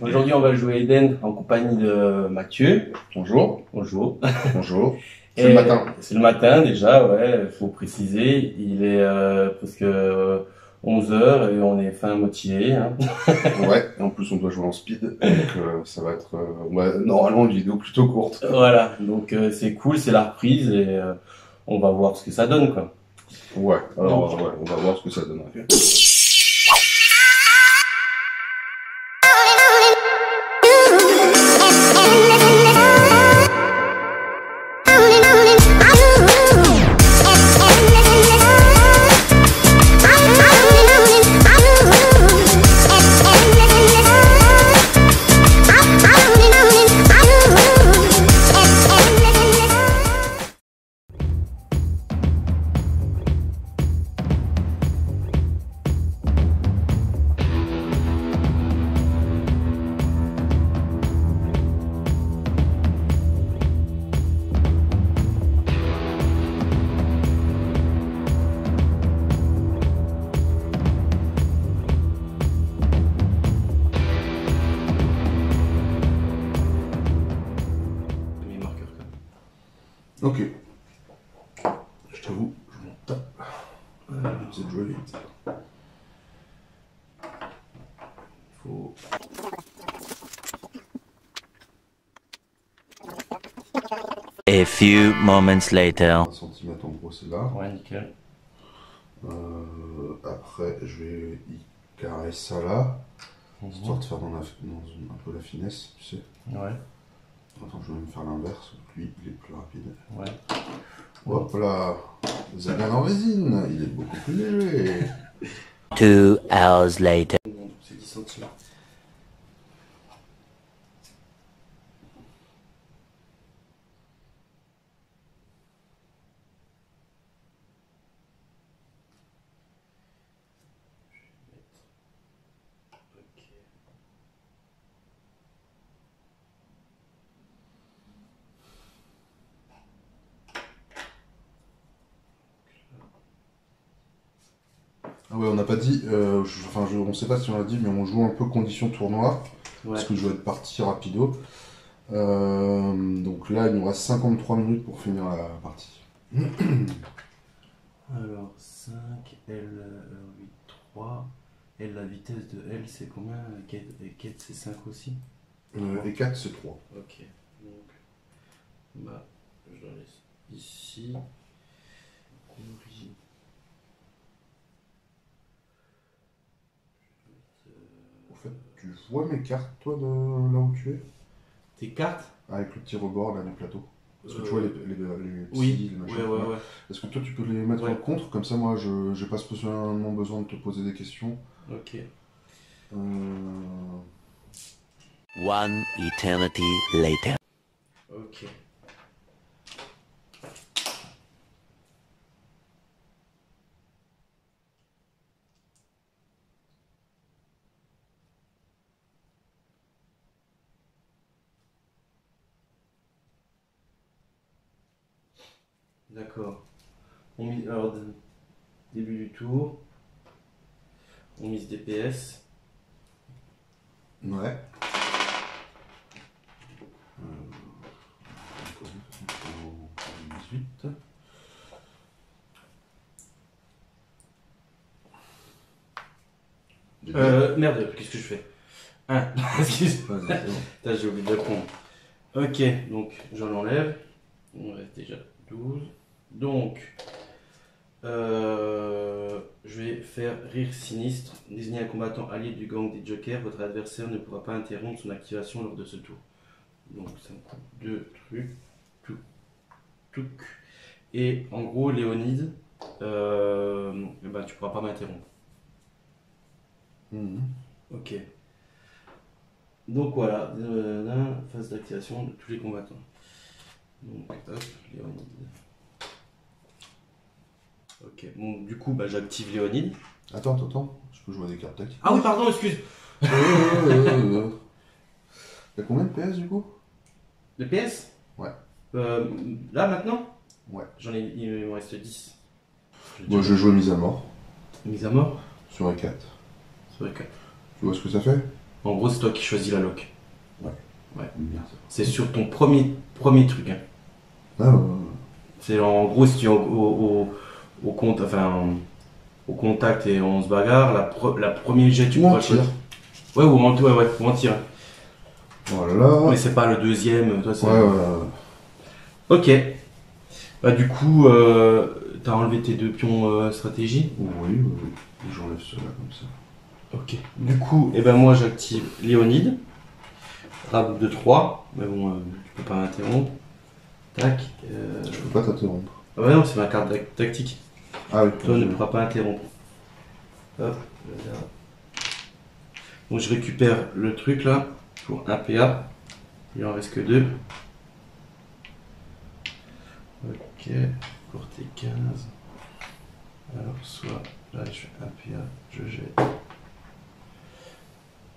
Aujourd'hui, on va jouer Eden en compagnie de Mathieu. Bonjour. Bonjour. Bonjour. C'est le matin. C'est le matin déjà, ouais, faut préciser. Il est presque 11 heures et on est fin motivé. Hein. Ouais, et en plus on doit jouer en speed, donc ça va être normalement une vidéo plutôt courte. Voilà, donc c'est cool, c'est la reprise et on va voir ce que ça donne, quoi. Ouais, alors ouais, on va voir ce que ça donne. Ok. Je t'avoue, je m'en tape. C'est de jouer vite. Faut... A few moments later. 1 cm en gros, c'est là. Ouais, nickel. Après, je vais y carrer ça là. Histoire de faire un peu la finesse, tu sais. Ouais. Attends, je vais me faire l'inverse. Lui, il est plus rapide. Ouais. Hop là. Zagan en résine, il est beaucoup plus léger. 2 hours later. C'est 10 cm. Ah ouais, on n'a pas dit, on sait pas si on l'a dit, mais on joue un peu condition tournoi, Ouais. parce que je vais être parti rapido. Donc là, il nous reste 53 minutes pour finir la partie. Alors, 5, L, 8, 3. L, la vitesse de L, c'est combien? Et 4, c'est 5 aussi? Et 4, c'est 3. Ok. Donc, bah, je la laisse ici. Origine. En fait, tu vois mes cartes, toi, de là où tu es? Tes cartes? Avec le petit rebord, là, les plateaux. Est-ce que tu vois les petits, Oui, les machins, ouais. Est-ce que toi, tu peux les mettre Ouais. en contre? Comme ça, moi, je n'ai pas spécialement besoin de te poser des questions. Ok. One eternity later. Ok. D'accord. Alors, début du tour. On mise DPS. Ouais. Merde, qu'est-ce que je fais? Ah, excuse-moi. Putain, j'ai oublié de répondre. Ok, donc j'en enlève. On reste déjà 12. Donc, je vais faire rire sinistre. Désignez un combattant allié du gang des Jokers. Votre adversaire ne pourra pas interrompre son activation lors de ce tour. Donc, c'est un coup de truc. Touc. Et en gros, Léonide, bah, tu pourras pas m'interrompre. Ok. Donc voilà, phase d'activation de tous les combattants. Donc hop, Léonide. Ok, bon du coup bah, j'active Léonide. Attends, je peux jouer des cartes tech. Ah oui pardon, excuse. T'as combien de PS du coup? De PS? Ouais. Là maintenant? Ouais. Il me reste 10. Moi je vais jouer mise à mort. Mise à mort? Sur E4. Sur les 4. Tu vois ce que ça fait? En gros, c'est toi qui choisis la lock. Bien ça. C'est sur ton premier truc. Hein. Ah, ouais. C'est en gros, si tu es au compte, enfin, au contact et on se bagarre, la première jet, tu Ou en pourras tir. choisir. Ouais, ou en tir. Voilà. Mais c'est pas le deuxième, toi c'est. Ouais, ouais, ouais. Ok. Bah, du coup, t'as enlevé tes 2 pions stratégie. Oui, oui, oui. J'enlève cela comme ça. Ok. Du coup, eh ben moi j'active Léonide. Rab de 3. Mais bon, tu peux pas m'interrompre. Tac. Je peux pas t'interrompre. Ah ouais, non, c'est ma carte tactique. Ah oui. Toi ne pourras pas interrompre. Hop, là. Donc je récupère le truc là pour 1 PA. Il en reste que 2. Ok, portée 15. Alors soit là je fais 1 PA, je jette.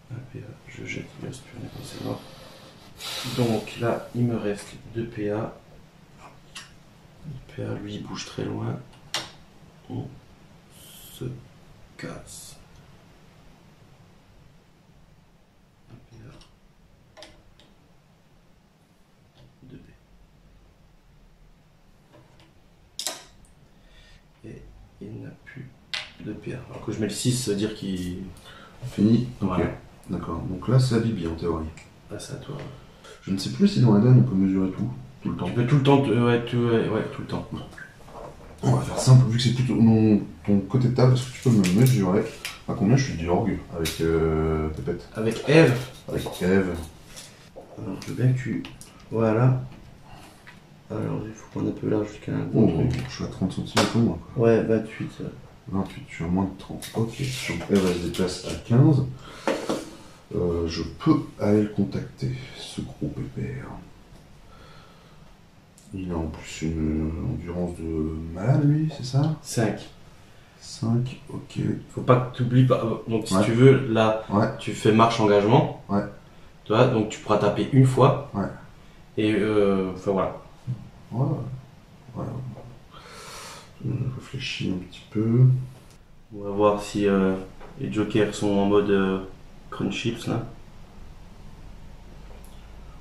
1 PA, je jette, il reste plus rien, c'est mort. Donc là il me reste 2 PA. Le PA lui il bouge très loin. On se casse. 1 PA. 2 PA. Et il n'a plus de PA. Alors que je mets le 6, ça veut dire qu'il. Fini. Ok. Voilà. D'accord. Donc là, ça vit bien en théorie. Ah, c'est à toi. Je ne sais plus si dans Eden on peut mesurer tout le temps. Tu peux tout le temps. Ouais, tout le temps. On va faire simple, vu que c'est plutôt ton côté de table, est-ce que tu peux me mesurer à combien je suis d'orgue avec Pépette? Avec Eve. Avec Eve. Alors, je veux bien que tu. Voilà. Alors, il faut prendre un peu large jusqu'à un Oh, bon truc. je suis à 30 cm au moins. Quoi. Ouais, 28. 28, je suis à moins de 30. Ok, donc Eve elle se déplace à 15. Je peux aller le contacter, ce gros pépère. Il a en plus une endurance de malade, lui, c'est ça? 5. 5, ok. Faut pas que tu oublies pas. Donc, si Ouais. tu veux, là, Ouais. tu fais marche engagement. Ouais. Tu vois, donc tu pourras taper une fois. Ouais. Et enfin voilà. Ouais. Ouais. Je réfléchis un petit peu. On va voir si les jokers sont en mode crunch chips là.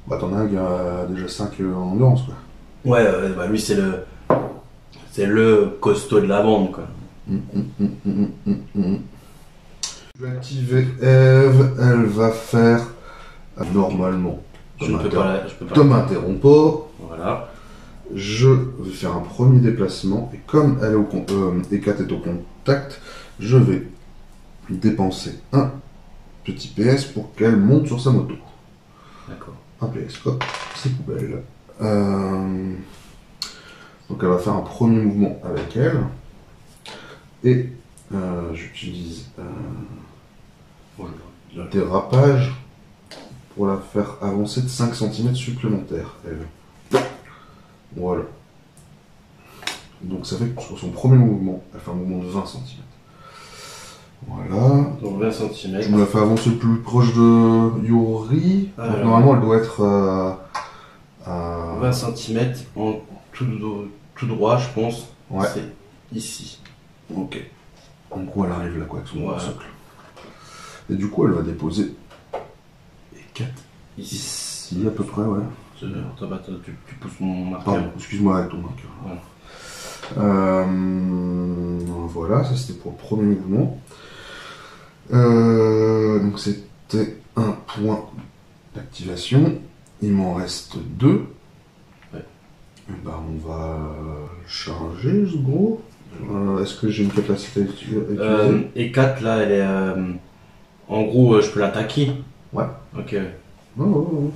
Bah, t'en as un qui a déjà 5 en endurance, quoi. Ouais, bah lui c'est le costaud de la bande quoi. Je vais activer Eve, elle va faire normalement. Je peux pas. Ne m'interromps pas. Voilà. Je vais faire un premier déplacement et comme elle est Ekat est au contact, je vais dépenser un petit PS pour qu'elle monte sur sa moto. D'accord. Un PS, hop, c'est poubelle. Donc elle va faire un premier mouvement avec elle. Et j'utilise le dérapage pour la faire avancer de 5 cm supplémentaires, elle. Voilà. Donc ça fait que sur son premier mouvement, elle fait un mouvement de 20 cm. Voilà. Donc 20 cm. Je me la fais avancer le plus proche de Yori. Ah, Donc, alors. normalement, elle doit être à 20 cm en tout droit, je pense. Ouais. C'est ici. Ok. En gros, elle arrive là, quoi, avec son Ouais. socle. Et du coup, elle va déposer les 4 Ici. ici, à peu près, ouais. Attends, tu pousses mon marqueur. Pardon, excuse-moi avec ton marqueur. Voilà. Voilà, ça c'était pour le premier mouvement. Donc c'était un point d'activation. Il m'en reste 2. Ouais. Et bah, on va charger ce gros. Est-ce que j'ai une capacité à utiliser? Et 4 là, elle est. En gros, je peux l'attaquer. Ouais. Ok. Oh.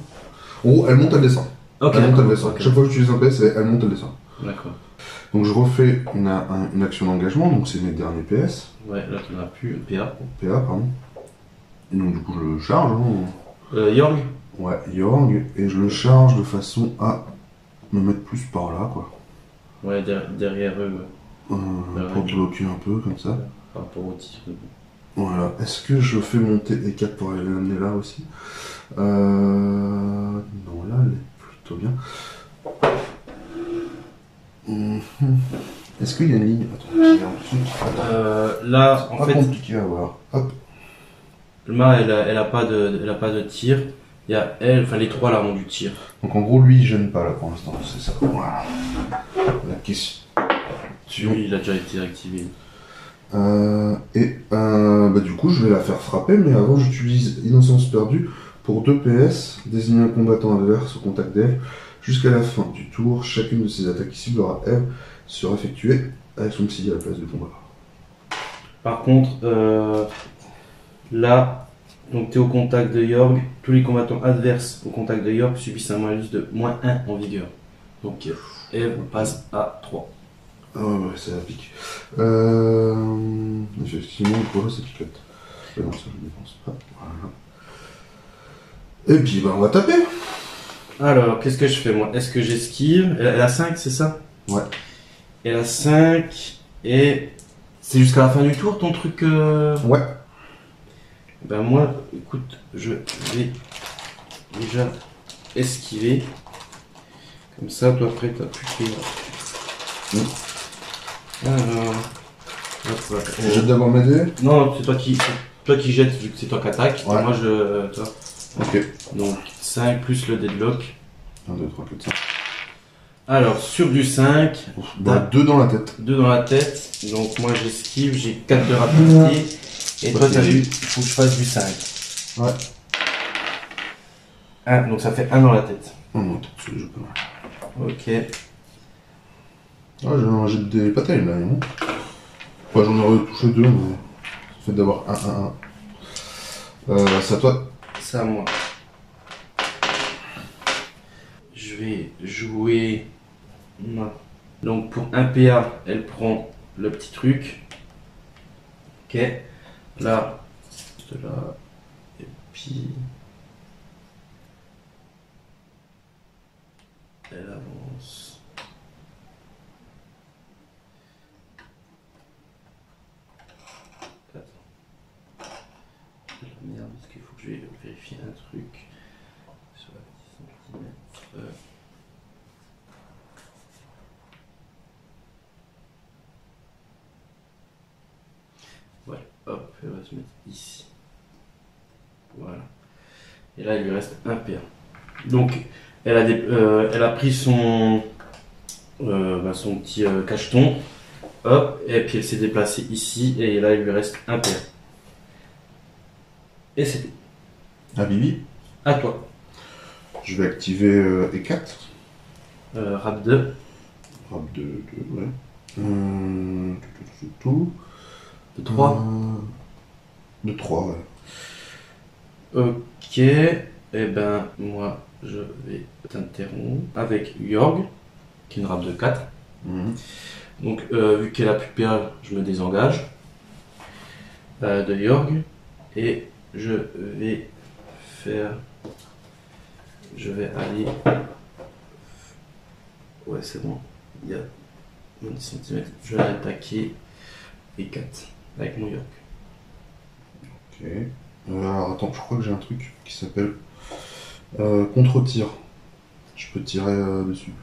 En gros, elle monte, elle descend. Ok. Elle monte, elle descend. Ok. Chaque fois que j'utilise un PS, elle monte, elle descend. D'accord. Donc je refais une action d'engagement, donc c'est mes derniers PS. Ouais, là tu n'as plus. PA. PA, pardon. Et donc du coup je le charge. Hein. Yorg. Ouais, Yorg, et je le charge de façon à me mettre plus par là, quoi. Ouais, derrière eux, Pour bloquer un peu, comme ça. par rapport au tir. Voilà. Est-ce que je fais monter E4 pour aller l'amener là aussi? Non, là elle est plutôt bien. Est-ce qu'il y a une ligne? Attends, je regarde tout de suite. Là, en Pas fait, compliqué à voir. Hop. le mât, elle a pas de tir. Il y a elle, enfin les trois là ont du tir. Donc en gros, lui, il gêne pas là pour l'instant, c'est ça. Voilà. La question. Lui, il a déjà été activé. Du coup, je vais la faire frapper, mais avant, j'utilise Innocence perdue pour 2 PS, désigner un combattant adverse au contact d'Eve. Jusqu'à la fin du tour, chacune de ses attaques qui ciblera Eve sera effectuée avec son psy à la place du combat. Par contre, là, donc tu es au contact de Yorg, tous les combattants adverses au contact de Yorg subissent un malus de -1 en vigueur. Donc Eve passe à 3. Ah ouais, c'est la pique. Effectivement, le gros, ça picote. Non, ça je ne pense pas. Voilà. Et puis, on va taper. Alors, qu'est-ce que je fais moi? Est-ce que j'esquive? Elle a 5, c'est ça? Ouais. Elle a 5 et c'est jusqu'à la fin du tour ton truc Ouais. Ben moi, écoute, je vais déjà esquiver. Comme ça, toi après, t'as plus que... Alors... Hop, Je jette d'abord mes dés. Non, c'est toi qui jettes vu que c'est toi qui attaque. Ouais. Et moi, je... Toi. Ok. Donc 5 plus le deadlock. 1, 2, 3, 4, 5. Alors, sur du 5, 2 dans la tête. 2 dans la tête. Donc moi, j'esquive, j'ai 4 de rapidité. Et toi, t'as vu, il faut que je fasse du 5. Ouais. 1, donc ça fait 1 dans la tête. Oh non, c'est le jeu pas mal. Ok. Ah, j'ai un jet des patailles là, non? Enfin, j'en aurais touché 2, mais. Ça fait d'avoir 1, 1, 1. C'est à toi. C'est à moi. Je vais jouer. Donc pour 1 PA, elle prend le petit truc. Ok. Là. Là. Et puis. Elle avance. Attends. Merde, parce qu'il faut que je vérifie un truc. Sur la 10 cm. Voilà, hop, elle va se mettre ici. Voilà. Et là, il lui reste 1 PA. Donc, elle a pris son petit cacheton. Hop, et puis elle s'est déplacée ici. Et là, il lui reste 1 PA. Et c'est tout. Ah, Bibi. À toi. Je vais activer E4. Rap 2. Rap 2, ouais. Tout. De 3. De 3, ouais. Ok. Et ben, moi, je vais t'interrompre avec Yorg, qui est une rap de 4. Donc, vu qu'elle a plus PA, je me désengage de Yorg. Et je vais faire. Je vais aller. Ouais, c'est bon. Il y a 20 cm. Je vais attaquer et 4 avec mon York. Ok. Alors attends, je crois que j'ai un truc qui s'appelle contre-tir. Je peux tirer dessus.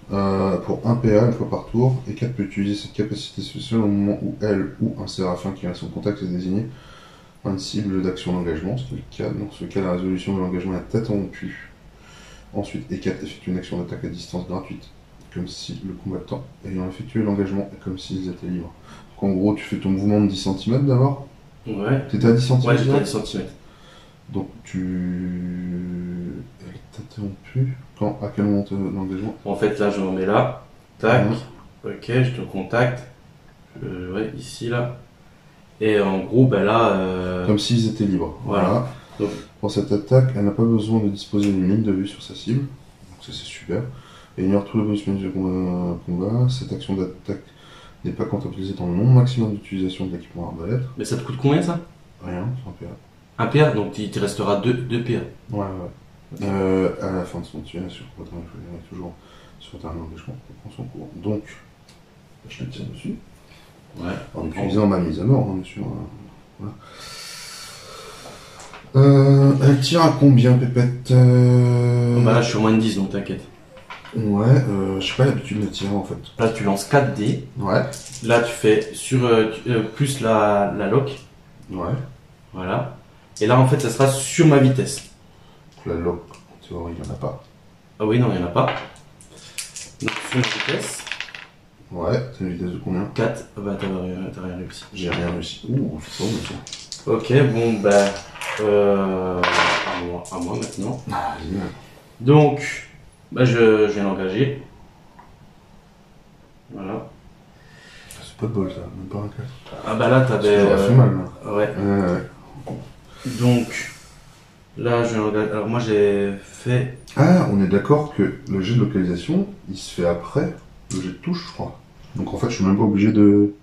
Pour 1 PA une fois par tour, et 4 peut utiliser cette capacité spéciale au moment où elle ou un séraphin qui a son contact est désigné une cible d'action d'engagement, ce qui est le cas. Dans ce cas, la résolution de l'engagement est interrompue. Ensuite, E4 effectue une action d'attaque à distance gratuite, comme si le combattant ayant effectué l'engagement est comme s'ils étaient libres. Donc en gros, tu fais ton mouvement de 10 cm d'abord. Ouais. T'étais à 10 cm? Ouais, j'étais à 10 cm. Donc elle est interrompue à quel moment l'engagement? En fait, là, je me remets là. Tac. Ouais. Ok, je te contacte. Ouais, ici, là. Et en gros, ben là... Comme s'ils étaient libres. Voilà. Donc, pour cette attaque, elle n'a pas besoin de disposer d'une ligne de vue sur sa cible. Donc ça, c'est super. Et ignore tout le bonus de combat. Cette action d'attaque n'est pas comptabilisée dans le nombre maximum d'utilisation de l'équipement arbalète. Mais ça te coûte combien, ça? Rien, c'est un PA. Un PA, donc il te restera 2 PA. Ouais. Okay. À la fin de son tir, sur il faut toujours sur un engagement pour prendre son cours. Donc, je te tire dessus. Ouais. En utilisant ma mise à mort, hein, monsieur. Voilà. Elle tire à combien, Pépette? Bah là, je suis au moins de 10, donc t'inquiète. Ouais, je sais pas l'habitude de tirer en fait. Là, tu lances 4 dés. Ouais. Là, tu fais sur plus la lock. Ouais. Voilà. Et là, en fait, ça sera sur ma vitesse. La lock, en théorie, il n'y en a pas. Ah oui, non, il n'y en a pas. Donc, sur ma vitesse. Ouais, t'as une vitesse de combien? 4. Bah, t'as rien réussi. J'ai rien réussi. Ouh, c'est pas bon ça. Ok, bon, bah. À moi maintenant. Ah, vas-y. Donc, bah, je viens d'engager. Voilà. C'est pas de bol ça, même pas un 4. Ah, bah là, t'avais. Ça fait mal là. Ouais. Donc, là, je viens d'engager. Alors, moi, j'ai fait. Ah, on est d'accord que le jet de localisation, il se fait après le jet de touche, je crois. Donc en fait, je suis même pas obligé de.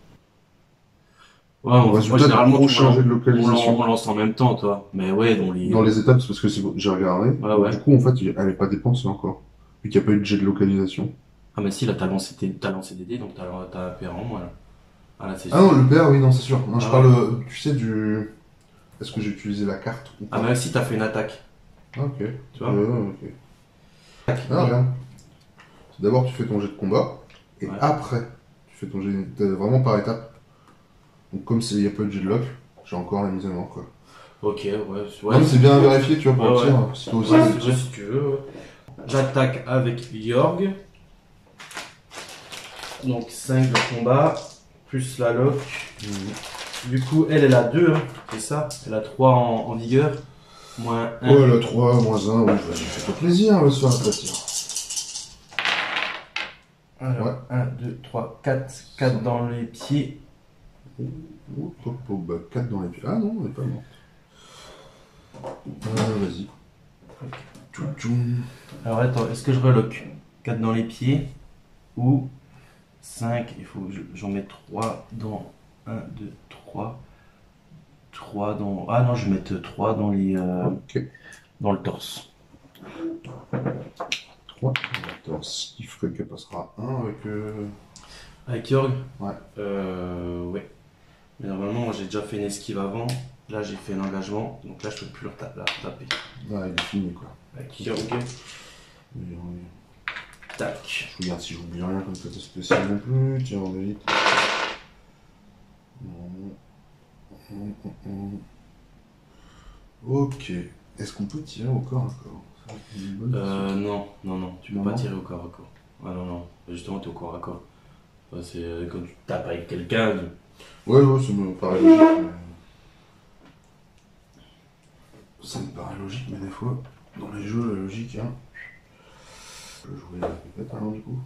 Ouais, moi, généralement, on change de localisation. on lance en même temps, toi. Mais ouais, Dans les étapes, c'est parce que j'ai regardé. Ouais, ouais. Du coup, en fait, elle n'est pas dépensée encore. Vu qu'il n'y a pas eu de jet de localisation. Ah, mais si, là, t'as lancé des dés, donc t'as un PR en moins, là. Ah, là, c'est Ah non, le PR, oui, non, c'est sûr. Non, je Ah, parle, tu sais, du. Est-ce que j'ai utilisé la carte ou pas? Ah, mais si, t'as fait une attaque. Ah, ok. Tu vois ok. Ah, regarde. D'abord, tu fais ton jet de combat. Et Ouais. après, tu fais ton jet. Vraiment par étape. Donc, comme il n'y a pas de jet de lock, j'ai encore la mise à mort, quoi. Ok, ouais. Non, mais c'est bien vérifié, tu vois, pour Ouais, le tir. ouais. Si toi aussi, Ouais, t'as le tir. si tu veux, ouais. J'attaque avec Yorg. Donc 5 de combat, plus la lock. Du coup, elle a 2, hein, c'est ça. Elle a 3 en vigueur. Moins 1. Ouais, la 3, moins 1, oui, vas-y, fais-toi plaisir, le soir, à tir. Alors, Ouais. 1, 2, 3, 4. 4 dans les pieds. Bah, 4 dans les pieds. Ah non, on n'est pas mort. Vas-y. Alors attends, est-ce que je relock 4 dans les pieds ou 5? Il faut que j'en mette 3 dans 1, 2, 3. 3 dans... Ah non, je vais mettre 3 dans les... Ok. dans le torse. 3. Attends, ce qui ferait qu'elle passera 1 avec. Avec Yorg? Ouais. Ouais. Mais normalement, moi j'ai déjà fait une esquive avant. Là, j'ai fait un engagement. Donc là, je peux plus la taper. Ah, il est fini, quoi. Avec Yorg. Tac. Je regarde si j'oublie rien comme ça, c'est spécial non plus. Tiens, on est vite. Ok. Est-ce qu'on peut tirer au corps à corps? Non, tu peux Non, pas non. tirer au corps à corps. Ah non, justement, t'es au corps à corps. Enfin, c'est quand tu tapes avec quelqu'un. Ouais, ça me paraît logique. Ça me paraît logique, mais des fois, dans les jeux, la logique, hein. Je vais jouer la pépette, alors, du coup.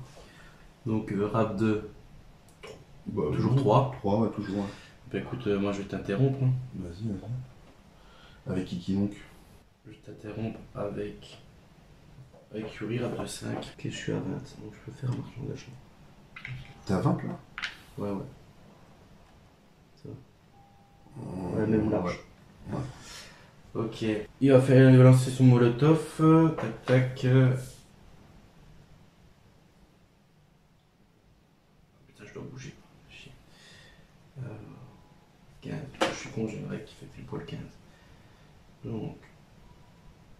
Donc, rap 2. Bah, Toujours 3. 3, ouais, toujours. Ouais. Bah écoute, moi je vais t'interrompre. Hein. Vas-y. Avec qui donc? Je vais t'interrompre avec Yuri, rap de 5. Ok, je suis à 20, donc je peux faire un marche d'engagement. T'es à 20 là? Ouais. Ça va. Ouais, même large. Ouais. Ok. Il va lancer son molotov. Tac. Putain, je dois bouger. Chier. 15. Je suis con, j'ai une règle qui fait pile poil 15. Donc,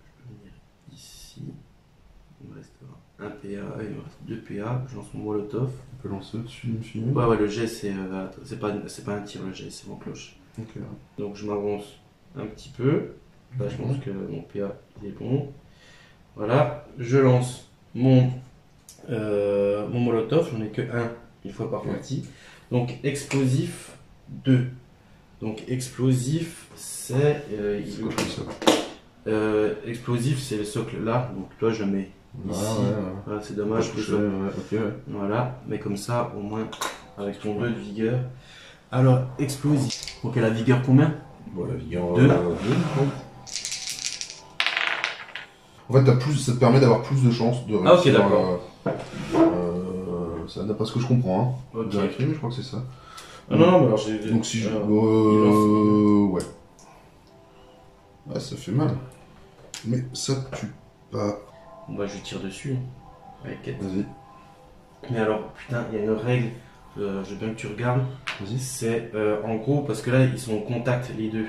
je peux venir ici. Il me reste un PA, il me reste 2 PA. Je lance mon molotov. On peut lancer au-dessus d'une fumée? Ouais, le jet, c'est pas un tir, le jet, c'est mon cloche. Ok. Donc, je m'avance un petit peu. Là, je pense que mon PA, il est bon. Voilà, je lance mon molotov. J'en ai que un, une fois par partie. Donc, explosif 2. Donc, explosif, c'est... C'est quoi ça? Explosif, c'est le socle là. Donc, toi, je mets ici. Voilà, c'est dommage. Ok. Voilà, mais comme ça, au moins, avec ton 2 de vigueur. Alors, explosif. Ok, la vigueur combien? Bon, la vigueur 2. En fait, ça te permet d'avoir plus de chances de réussir. Ah, ok, d'accord. Ça d'après ce que je comprends. Hein. Ok. Vérifier, mais je crois que c'est ça. Ah non, mais alors j'ai... Donc si je... il ouais. Ouais, ça fait mal. Mais ça tue pas. Bah, je tire dessus. Avec quête. Vas-y. Mais alors, putain, il y a une règle. Je veux bien que tu regardes. Vas-y. C'est en gros, parce que là, ils sont en contact, les deux.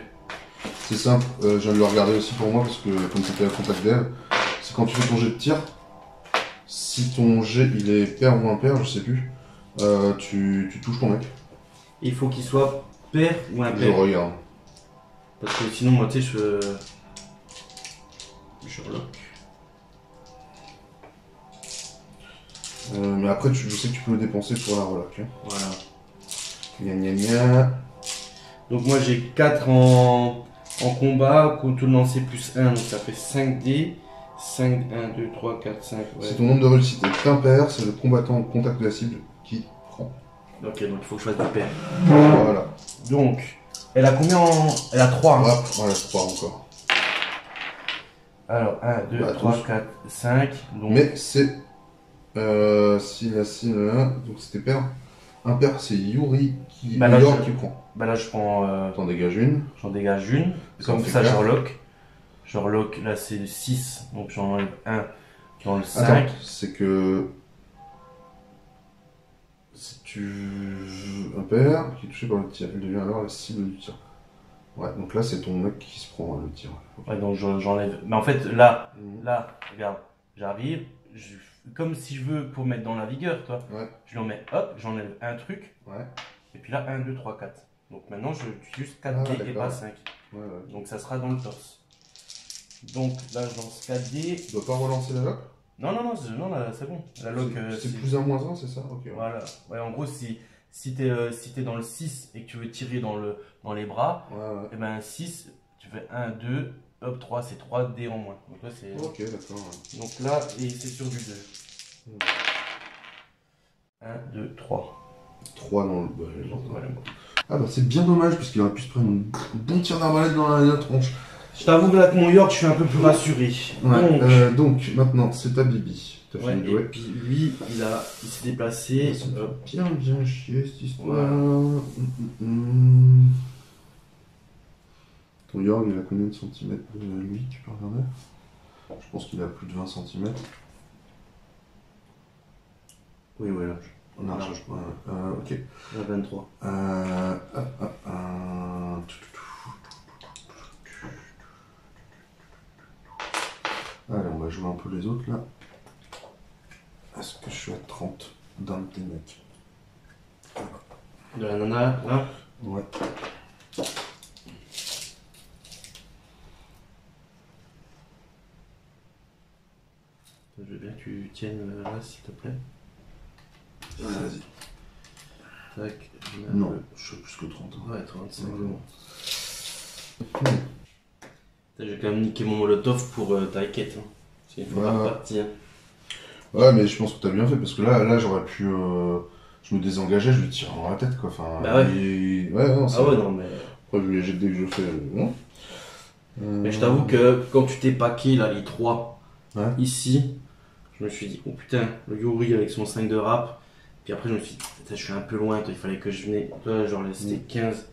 C'est simple, je viens de le regarder aussi pour moi parce que comme c'était un contact d'elle, c'est quand tu fais ton jet de tir, si ton jet il est pair ou impair, je sais plus, tu touches ton mec. Il faut qu'il soit pair ou Je impair. regarde. Parce que sinon, moi, tu sais, je relock. Mais après, je sais que tu peux le dépenser pour la relock. Hein. Voilà. Gna gna gna. Donc moi j'ai 4 en combat, coup de lancer plus 1, donc ça fait 5 dés. 5, 1, 2, 3, 4, 5. Ouais. Si ton nombre de réussites est impair, c'est le combattant au contact de la cible qui prend. Ok, donc il faut que je fasse du pair. Voilà. Donc, elle a combien en... Elle a 3. Hein. Hop, voilà, 3 encore. Alors, 1, 2, Bah, 3, tous. 4, 5. Donc... Mais c'est... si la cible 1, donc c'était pair. Impair, c'est Yuri qui, Bah là, York je- qui prend. Bah là je prends... T'en dégages une. J'en dégage une. Ça Comme fait ça je quatre. relock. Je relock, là c'est 6. Donc j'en enlève 1. J'en enlève 5. Attends, c'est que... Si tu... Impair, qui est touché par le tir, il devient alors la cible du tir. Ouais, donc là c'est ton mec qui se prend le tir. Ouais, donc j'enlève. Mais en fait, là, Mhm. là, regarde, j'arrive, comme si je veux pour mettre dans la vigueur, toi. Ouais. Je lui en mets, hop, j'enlève un truc, Ouais. et puis là, 1, 2, 3, 4. Donc maintenant, je utilise Ah, 4 dés et d'accord. pas 5. Ouais, ouais. Donc ça sera dans le torse. Donc là, je lance 4 dés. Tu dois pas relancer la lock? Non, non, non, non là, c'est bon. La lock, C'est plus 1 moins 1, c'est ça? Ok. Ouais. Voilà. Ouais, en gros, si t'es dans le 6 et que tu veux tirer dans les bras, Ouais, et ben 6, tu fais 1, 2, hop, 3, c'est 3 dés en moins. Donc là, c'est... Ok, d'accord. Ouais. Donc là, et c'est sur du 2. Mm. 1, 2, 3. 3 dans le... Voilà. Ah bah c'est bien dommage parce qu'il aurait pu se prendre un bon tir d'arbalète dans la tronche. Je t'avoue que là, avec mon York, je suis un peu plus rassuré. Ouais, donc maintenant c'est ta Bibi. T'as Ouais, fini de et jouer. puis lui, il s'est déplacé. Ça me fait Hop. bien chier cette histoire. Voilà. Ton York il a combien de centimètres de lui, tu peux regarder? Je pense qu'il a plus de 20 centimètres. Oui, voilà. Large. Ok. La 23. Allez, on va jouer un peu les autres là. Est-ce que je suis à 30 d'un de tes mecs? De la nana, là. Ouais. Je veux bien que tu tiennes là, s'il te plaît. Vas-y. Tac. Non, je suis plus que 30. Hein. Ouais, 35. Ouais. Bon. J'ai quand même niqué mon molotov pour ta quête. Hein. C'est une fois Ouais. parti. Hein. Ouais, mais je pense que t'as bien fait parce que là j'aurais pu. Je me désengageais, je lui tire dans la tête quoi. Enfin, Bah ouais. Ouais, non, Ah ouais, non, mais. Après, je lui jette dès que je fais. Non. Mais je t'avoue que quand tu t'es paqué là, les 3 Ouais. ici, je me suis dit, oh putain, le Yuri avec son 5 de rap. Puis après, je me suis dit, putain, je suis un peu loin, toi, il fallait que je vienne. Toi, genre, là, c'était 15.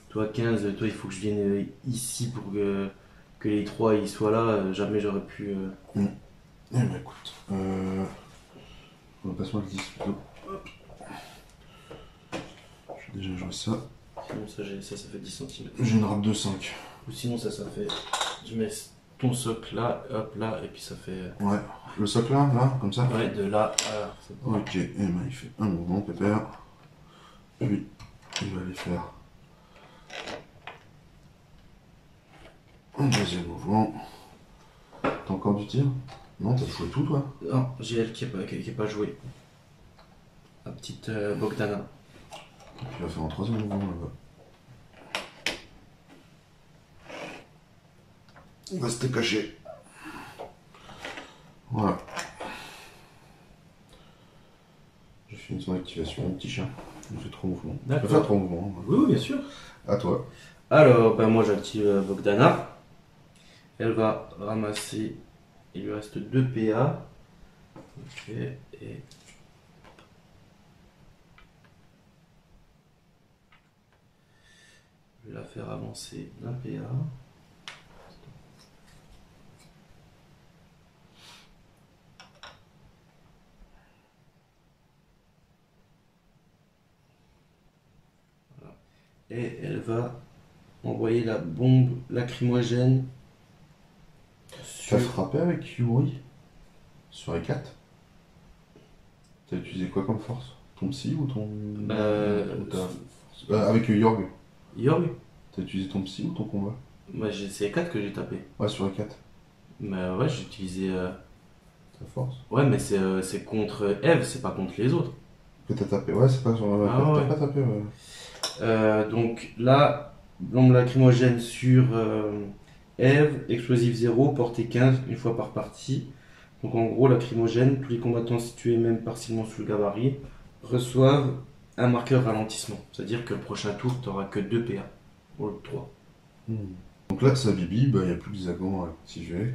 Toi, 15, toi, il faut que je vienne ici pour que les 3 ils soient là. Jamais j'aurais pu. Eh ben écoute. Passe-moi le 10 plutôt. Hop. J'ai déjà joué ça. Sinon, ça fait 10 cm. J'ai une rate de 5. Ou sinon, ça fait. Je mets ton socle là, hop là, et puis ça fait. Ouais. Le socle là, comme ça? Ouais, de là à là. C'est bon. Ok, et ben il fait un mouvement, pépère. Puis il va aller faire un deuxième mouvement. T'as encore du tir? Non, t'as joué tout toi? Non, j'ai elle qui est pas joué. La petite Bogdana. Et puis il va faire un troisième mouvement là-bas. Il va se caché. Voilà. J'ai fini son activation, petit chien. Il fait 3 mouvements. Il D'accord. va faire 3 mouvements. Hein. Oui, bien sûr. À toi. Alors, ben moi j'active Bogdana. Elle va ramasser. Il lui reste 2 PA. Ok, et. Je vais la faire avancer d'un PA. Voilà. Et elle va envoyer la bombe lacrymogène T'as sur... frappé avec Yuri sur les 4. T'as utilisé quoi comme force? Ton psy ou ton. Ou avec Yorg? Yorg. T'as utilisé ton psy ou ton combat? Moi, c'est 4 que j'ai tapé. Ouais, sur les 4. Mais ouais, j'ai utilisé. Ta force. Ouais, mais c'est contre Eve, c'est pas contre les autres. Que t'as tapé. Ouais, c'est pas sur la Ah, T'as ouais. pas tapé, ouais. Donc là, bombe lacrymogène sur Eve, explosif 0, portée 15, une fois par partie. Donc en gros, lacrymogène, tous les combattants situés même partiellement sous le gabarit reçoivent un marqueur ralentissement. C'est-à-dire que le prochain tour, tu n'auras que 2 PA au lieu de 3. Donc là, sa bibi, bah, il n'y a plus d'hexagone à activer.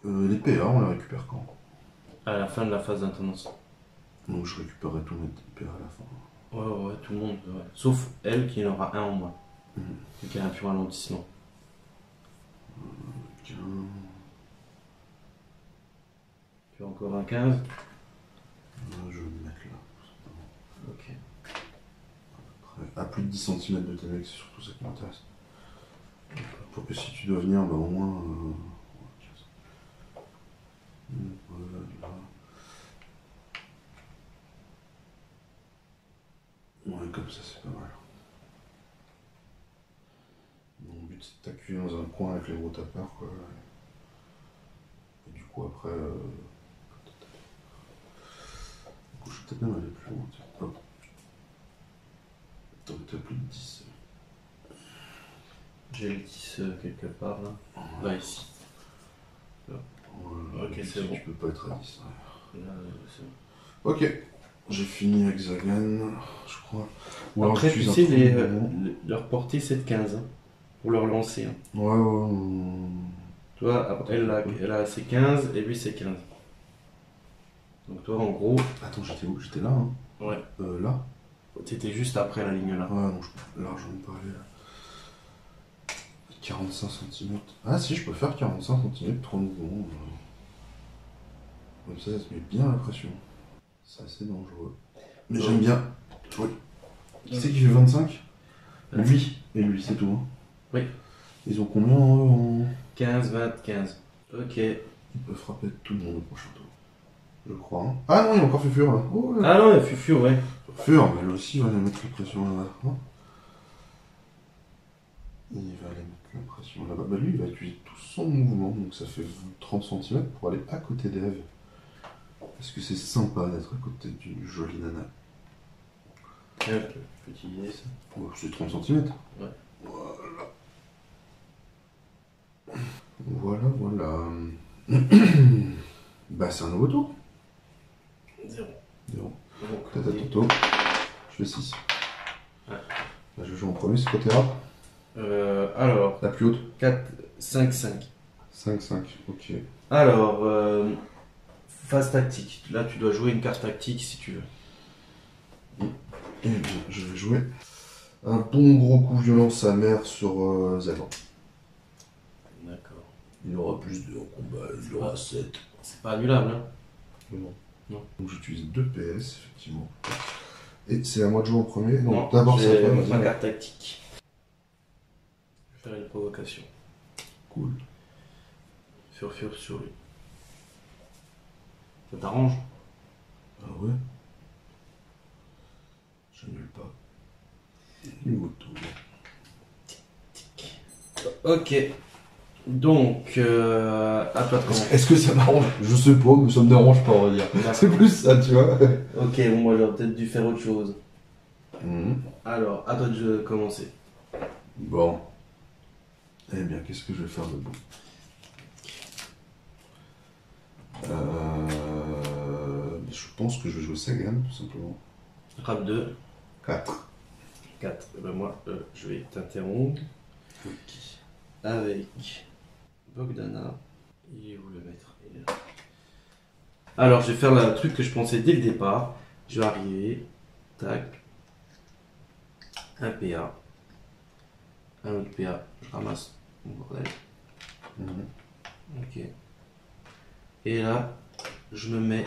Les PA, on les récupère quand? À la fin de la phase d'intendance. Donc je récupérerai tous mes PA à la fin. Ouais, tout le monde. Ouais. Sauf elle qui en aura un en moins. Mhm. Vu qu'elle a un pur ralentissement. 15. Tu as encore un 15. Je vais me mettre là. Ok. Après, à plus de 10 cm de tes mecs, c'est surtout ça qui m'intéresse. Pour que si tu dois venir, bah au moins. Voilà, là. Ouais, comme ça, c'est pas mal. Mon but, c'est de t'accueillir dans un coin avec les gros tapeurs, quoi. Et du coup, après. Du coup, je vais peut-être même aller plus loin. Tiens. Hop. Attends, t'as plus de 10. J'ai le 10 quelque part là. Là, ici. Voilà, Ok, tu c'est sais, bon. Tu peux pas être à 10. Ouais. Là, c'est bon. Ok. J'ai fini Hexagon, je crois. Ou alors Après, tu j'utilise un sais, truc bon. leur portée c'est de 15 hein, pour leur lancer. Hein. Ouais. Toi, elle a ses 15 et lui c'est 15. Donc toi, en gros, Attends, j'étais où? J'étais là, hein. ouais, Là? t'étais juste après la ligne là. Ouais, non, je peux largement pas aller là. 45 cm. Ah si, je peux faire 45 cm, 3 mouvements. Comme ça se met bien la pression. C'est assez dangereux. Mais j'aime bien. Oui. Qui c'est qui fait 25? Lui. Et lui, c'est tout. Hein. Oui. Ils ont combien en 15, 20, 15. Ok. Ils peuvent frapper tout le monde au prochain tour. Je crois. Hein. Ah non, il y a encore Fufur là. Oh, là. Ah non, il y a Fufur, ouais. Fufur, mais lui aussi il va aller mettre la pression là-bas. Hein. Il va aller mettre la pression là-bas. Bah lui, il va utiliser tout son mouvement, donc ça fait 30 cm pour aller à côté d'Eve. Parce que c'est sympa d'être à côté d'une jolie nana. Ouais, je peux utiliser ça. Oh, c'est 30 cm. Ouais. Voilà. Bah c'est un nouveau tour. 0. T'as ta toto. Je fais 6. Ouais. Là je joue en premier, c'est côté rap. Alors, La plus haute. 4, 5, 5. 5-5, ok. Alors, phase tactique. Là, tu dois jouer une carte tactique si tu veux. Eh bien, je vais jouer un bon gros coup violent sa mère sur Zagan. D'accord. Il aura plus de combat, il aura 7. C'est pas annulable, hein. Non. Non. Donc j'utilise 2 PS, effectivement. Et c'est à moi de jouer en premier. Non, Donc d'abord c'est à toi. ma carte tactique. Je vais faire une provocation. Cool. Furfure sur lui. Ça t'arrange? Ah ouais. J'annule pas. Nouveau tour. Ok. Donc, à toi de commencer. Est-ce que ça m'arrange? Je sais pas, mais ça me dérange pas, on va dire. C'est plus ça, tu vois. Ok, bon, moi j'aurais peut-être dû faire autre chose. Mhm. Alors, à toi de commencer. Bon. Eh bien, qu'est-ce que je vais faire de bon? Je pense que je vais jouer Sagan, tout simplement. Rap 2, 4. 4. Et ben moi, je vais t'interrompre avec Bogdana. Il est où le maître? Il est là. Alors, je vais faire le truc que je pensais dès le départ. Je vais arriver. Tac. Un PA. Un autre PA. Je ramasse mon bordel. Ok. Et là, je me mets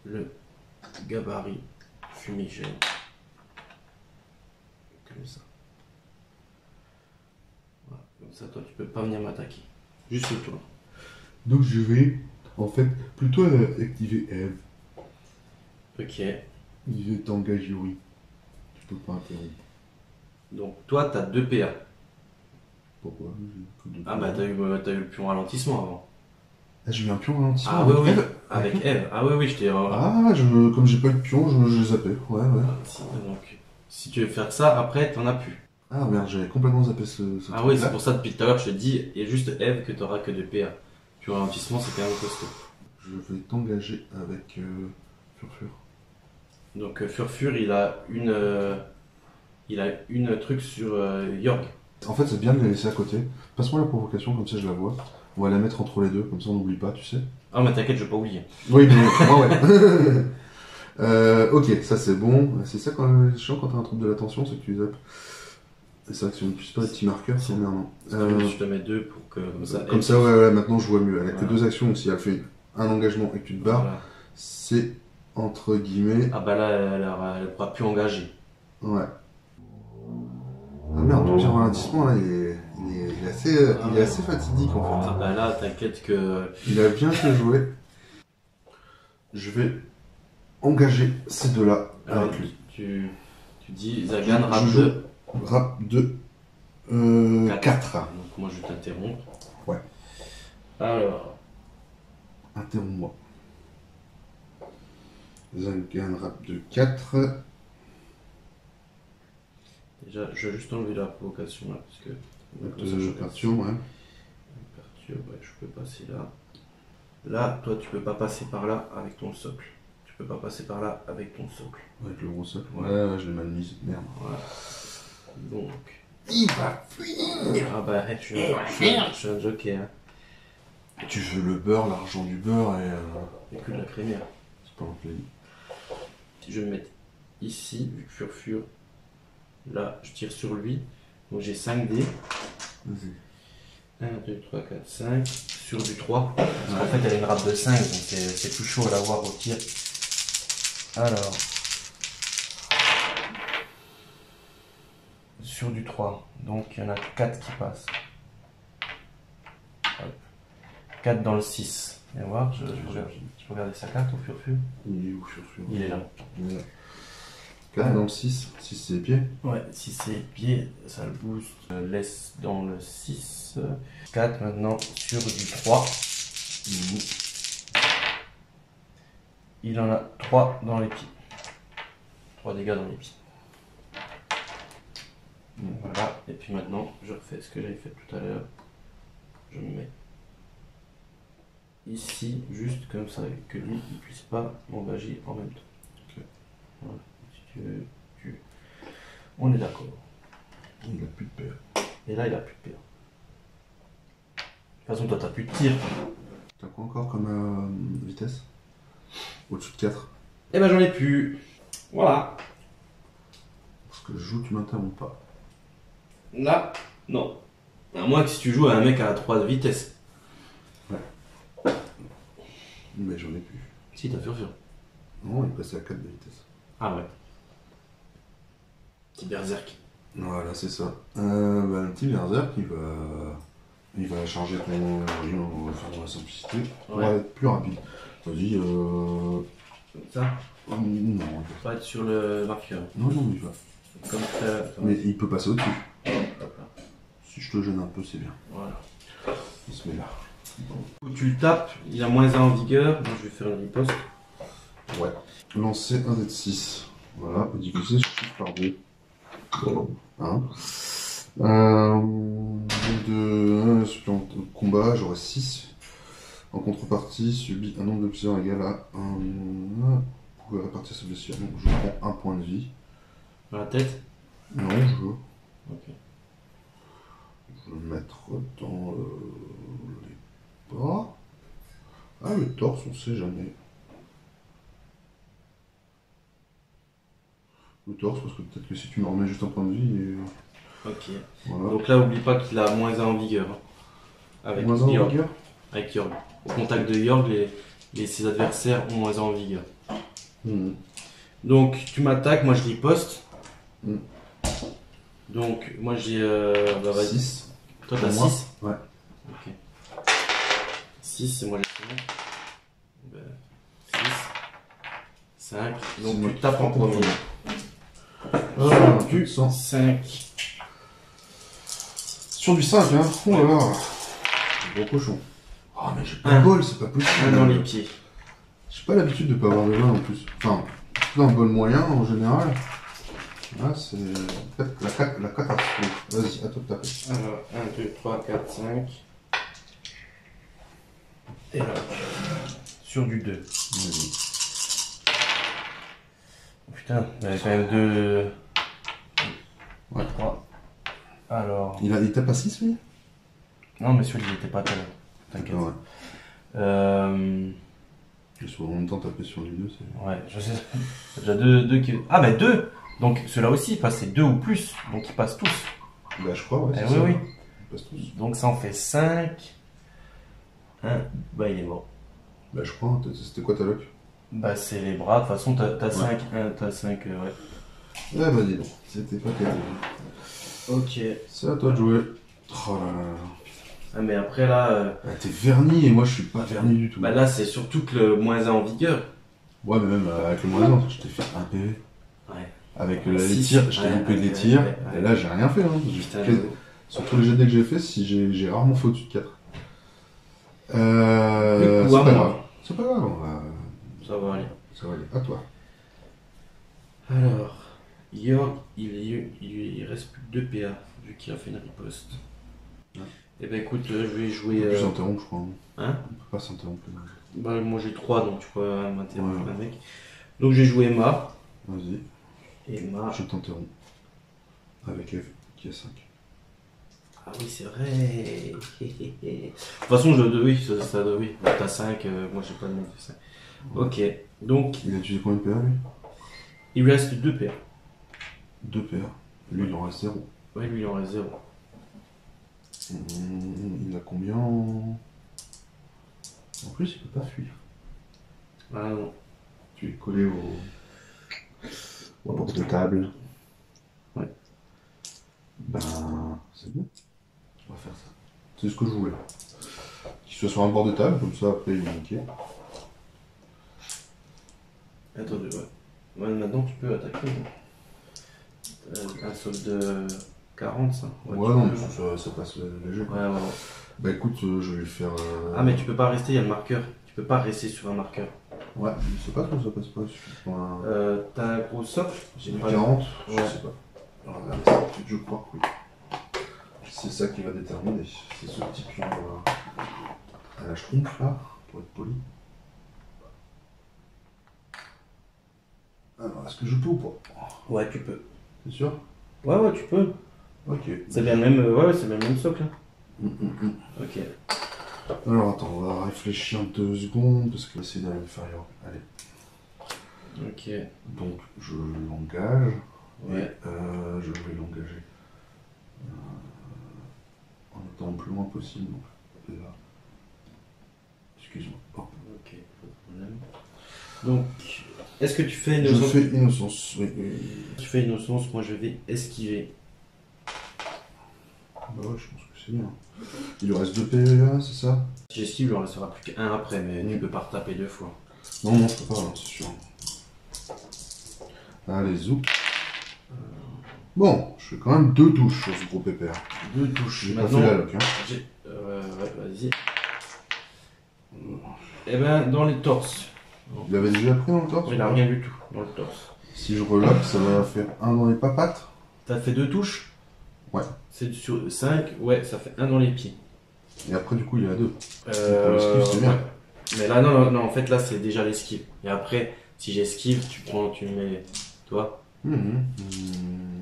le gabarit fumigène. Comme ça. Voilà. Comme ça, toi, tu peux pas venir m'attaquer. Juste toi. Donc je vais, en fait, plutôt activer Eve. Ok. Il est engagé, oui. peux pas interrompre. Donc toi, t'as 2 PA. Pourquoi? Ah bah t'as eu le pion ralentissement avant. Ah, j'ai eu un pion ralentissement Ah avec oui, oui, Eve. avec Eve. Ah oui, oui, je t'ai... Ah, comme j'ai pas eu de pion, je zappais. Ouais. Donc, si tu veux faire ça, après, t'en as plus. Ah merde, j'avais complètement zappé ce Ah truc-là. oui, c'est pour ça depuis tout à l'heure, je te dis, et juste Eve que t'auras que 2 PA. Pion ralentissement, c'est quand même costaud. Je vais t'engager avec Furfur. Donc Furfur, il a une truc sur York. En fait, c'est bien de les laisser à côté. Passe-moi la provocation, comme ça je la vois. On va la mettre entre les deux, comme ça on n'oublie pas, tu sais. Ah mais t'inquiète, je vais pas oublier. Oui, mais moi ouais. Ok, ça c'est bon. C'est ça quand même chiant quand t'as un trouble de l'attention, c'est que tu zappes. C'est vrai que si on n'utilise pas les petits marqueurs, c'est emmerdant. Je te mets 2 pour que comme ça. Comme ça, ouais, maintenant je vois mieux. Elle a que Voilà. 2 actions, donc si elle fait un engagement et que tu te barres, Voilà. c'est entre guillemets. Ah bah là, elle pourra plus engager. Ouais. Ah merde, ton tir ralentissement là, il est assez fatidique en fait. Ah bah là, t'inquiète que... Il a bien que joué. Je vais engager ces deux-là Alors, avec lui. tu dis Zagan, Je rap joue 2. Rap 2. 4. Donc moi je vais t'interrompre. Ouais. Alors, Interromps-moi. Zagan, rap 2, 4. déjà, je vais juste enlever la provocation là, parce que... comme ça, je Perturbe, ouais. Perturbe, ouais, je peux passer là. Là, toi, tu peux pas passer par là avec ton socle. Tu peux pas passer par là avec ton socle. Avec le gros socle. Ouais. Ouais, je l'ai mal mise. Merde. Voilà. Donc... Il va fuir. Ah bah, je suis un joker. Hein. Tu veux le beurre, l'argent du beurre et. Il n'y a que de la crémière. C'est pas un plaisir. Je vais me mettre ici, vu que Furfur. Là, je tire sur lui. Donc j'ai 5 dés. Vas-y. 1, 2, 3, 4, 5. Sur du 3. Parce qu'en fait, elle a une rate de 5, donc c'est plus chaud à l'avoir au tir. Alors. Sur du 3. Donc il y en a 4 qui passent. Hop. 4 dans le 6. Et voir, je peux regarder sa carte au Furfur. Il est où, Furfur? Il est là. 4 dans le 6. 6 c'est les pieds. Ouais, si c'est pied, ça le booste. Laisse dans le 6. 4 maintenant sur du 3. Il en a 3 dans les pieds. 3 dégâts dans les pieds. Voilà, et puis maintenant je refais ce que j'avais fait tout à l'heure. Je me mets ici, juste comme ça, que lui ne puisse pas m'engager en même temps. Ok. Voilà. Si tu veux, on est d'accord. Il a plus de paire. Et là il a plus de PA. De toute façon toi t'as plus de tir. T'as quoi encore comme vitesse? Au-dessus de 4. Eh ben j'en ai plus. Voilà. Parce que je joue, tu m'interromps pas. Là, non. À moins que si tu joues à un mec à 3 de vitesse. Mais j'en ai plus. Si, t'as Furfur. Non, il est passé à 4 de vitesse. Ah ouais. Petit berserk. Voilà, c'est ça. Le petit berserk, il va charger ton énergie, on va faire dans la simplicité. On va être plus rapide. Vas-y, Comme ça. non, Il faut pas être sur le marqueur. non, il va. Comme ça. Mais il peut passer au-dessus. Hop là. Si je te gêne un peu, c'est bien. Voilà. Il se met là. Tu le tapes, il a -1 en vigueur. Moi je vais faire une riposte. Ouais. Lancer un dé de 6. Voilà, diffusé, je chiffre par 2. Hein. De supplément de combat, j'aurai 6. En contrepartie, subit un nombre de blessures égal à 1. Vous pouvez répartir ces blessures. Donc je prends un point de vie. Dans la tête. Non, je veux. Ok. Je vais le mettre dans les bras. Ah, le torse, on sait jamais. Le torse, parce que peut-être que si tu me remets juste un point de vie. Ok. Voilà. Donc là, oublie pas qu'il a -1 en vigueur. Hein. Avec Moins un en Yorg. vigueur. Avec Yorg. Au contact de Yorg, ses adversaires ont -1 en vigueur. Donc tu m'attaques, moi je riposte. Donc moi j'ai... bah, vas-y. 6. Toi t'as Pour moi. 6. Ouais. Ok. 6 et moi j'ai 6. 5. Donc C'est moi tu qui tapes en frappe en premier. Sur du du 5. Sur du 5, hein. Oh là là. Gros cochon. Oh, mais j'ai pas de bol, c'est pas possible. Un dans les pieds. J'ai pas l'habitude de pas avoir de bol en plus. Enfin, plutôt un bol moyen en général. Là, c'est la catastrophe. Vas-y, à toi de taper. Alors, 1, 2, 3, 4, 5. Et là, sur du 2. Vas-y. Oh, putain, il y avait quand même 2. Ouais. 3. Alors. Il tape à 6, lui? Non, mais celui-là, il était pas tout à l'heure. T'inquiète. Ouais. Je suis en même temps taper sur les deux, c'est. Ouais, je sais. Il y a déjà deux qui. Ah, bah 2. Donc, ceux-là aussi, ils passent 2 ou plus. Donc, ils passent tous. Bah, je crois, ouais. Eh c'est oui, ça. oui. Ils passent tous. Donc, ça en fait 5. Bah, il est mort. Bah, je crois. C'était quoi ta lock? Bah, c'est les bras. De toute façon, t'as 5. T'as 5, ouais. Eh bah, dis donc. C'était pas terrible. Ok. C'est à toi de jouer. Oh là là. Ah, mais après, là. Ah, t'es verni et moi, je suis pas verni du tout. Bah, là, c'est surtout que le moins 1 en vigueur. Ouais, mais même avec le moyen, je t'ai fait un PV. Ouais. Avec Ouais, les six. tirs, je t'ai Ouais, loupé ouais, des ouais, tirs. ouais, ouais. Et là, j'ai rien fait. Hein. Putain, Sur tous les jets que j'ai fait, si j'ai rarement fait au-dessus de 4. Du coup, C'est à pas moi. grave. C'est pas grave. Ça va aller. Ça va aller. À toi. Alors, York, il reste plus que 2 PA, vu qu'il a fait une riposte. Ouais. Et ben écoute, je vais On jouer. peut plus s'interrompre, je crois. Hein? On peut pas s'interrompre. Bah, moi j'ai 3, donc tu peux m'interrompre Ouais. avec. Donc j'ai joué Emma. Vas-y, Emma. je t'interromps. Avec Eve, qui a 5. Ah oui, c'est vrai. De toute façon, oui, oui. T'as 5, moi j'ai pas de manque de 5. Ok, donc Il a utilisé combien de PA, lui? il lui reste 2 PA. 2 PA. Lui, il en reste 0. Ouais, lui il en reste 0. Il a combien en plus, il peut pas fuir. Ah non. Tu es collé au bord de table. Ouais. Ben, c'est bon. On va faire ça. C'est ce que je voulais. Qu'il soit sur un bord de table, comme ça après il est niqué. Attends, ouais. Ouais, maintenant tu peux attaquer. Un solde de 40, ça. Ouais, tu non, peux. mais ça passe léger. Ouais, ouais. Bah écoute, je vais faire. Ah, mais tu peux pas rester, il y a le marqueur. Tu peux pas rester sur un marqueur. Ouais, je sais pas comment ça passe pas. Il suffit de prendre un. T'as un gros socle? J'ai Du pas 40, je Ouais. sais pas. Alors, regarde ça, je crois que oui. C'est ça qui va déterminer. C'est ce petit pion à la schtroumpf là, pour être poli. Alors, est-ce que je peux ou pas? Ouais, tu peux. C'est sûr? Ouais, ouais, tu peux. Ok. C'est bien le même, ouais, c'est bien le même socle. Hein. Ok. Alors attends, on va réfléchir 2 secondes parce que c'est d'aller faire. Allez. Ok. Donc je l'engage. Ouais. Et je vais l'engager en étant le plus loin possible. Donc là. Excuse-moi. Hop. Ok, pas de problème. Donc, est-ce que tu fais Je innocence? fais innocence. Oui. Tu fais innocence, moi je vais esquiver. Bah ouais, je pense que c'est bien. Il lui reste 2 PA, c'est ça? Si j'esquive, il en restera plus qu'un après, mais tu peux pas retaper 2 fois. Non, non, je peux pas, hein, c'est sûr. Allez, zou. Bon, je fais quand même 2 touches sur ce gros PPR. 2 touches. J'ai pas Maintenant, fait la lock, hein. ouais, vas-y. Eh ben, dans les torses. Il avait déjà pris dans le torse? Il n'a rien du tout dans le torse. Si je relock, ça va faire 1 dans les papates. T'as fait 2 touches? Ouais. C'est sur 5, ouais, ça fait 1 dans les pieds. Et après, du coup, il y a 2. Pour Ouais. l'esquive, c'est bien. Mais là, non, en fait, là, c'est déjà l'esquive. Et après, si j'esquive, tu mets. Toi?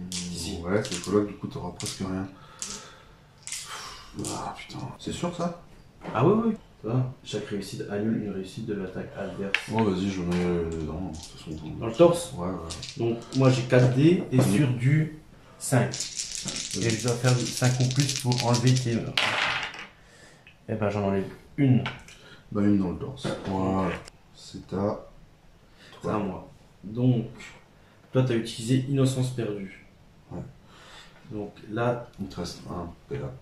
Si. Ouais, c'est que là, du coup, t'auras presque rien. Ah putain. C'est sûr ça? Ah oui, oui. Tu vois, chaque réussite annule une réussite de l'attaque adverse. Ouais, vas-y, je mets dedans. De toute façon, Dans le torse? Ouais, ouais. Donc, moi, j'ai 4 dés et sur du 5. Et je dois faire du 5 ou plus pour enlever tes. Et ben, j'en enlève une. Bah, une dans le torse. Voilà. C'est à. C'est à moi. Donc, toi, tu as utilisé Innocence perdue. Ouais. Donc là, Il te reste un PA.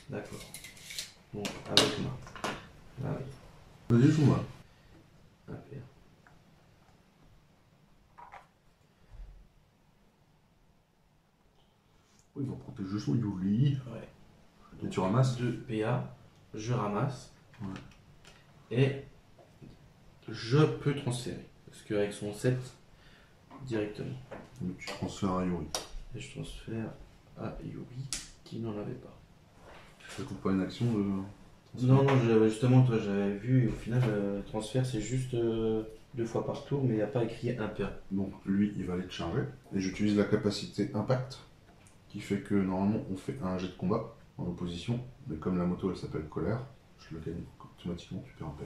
d'accord. Donc, avec moi. Là, oui. Vas-y, joue-moi. Un PA. Oh, il va protéger son Yuri. Ouais. Et tu ramasses 2 PA, je ramasse. Ouais. Et je peux transférer. Parce qu'avec son 7, directement. Donc tu transfères à Yuri. Et je transfère à Yuri qui n'en avait pas. Ça coûte pas une action de... Non, justement, toi j'avais vu, et au final, le transfert c'est juste 2 fois par tour, mais il n'y a pas écrit un PA. Donc lui, il va aller te charger. Et j'utilise la capacité impact, qui fait que normalement on fait un jet de combat en opposition. Mais comme la moto elle s'appelle colère, je le gagne automatiquement, tu perds un PA.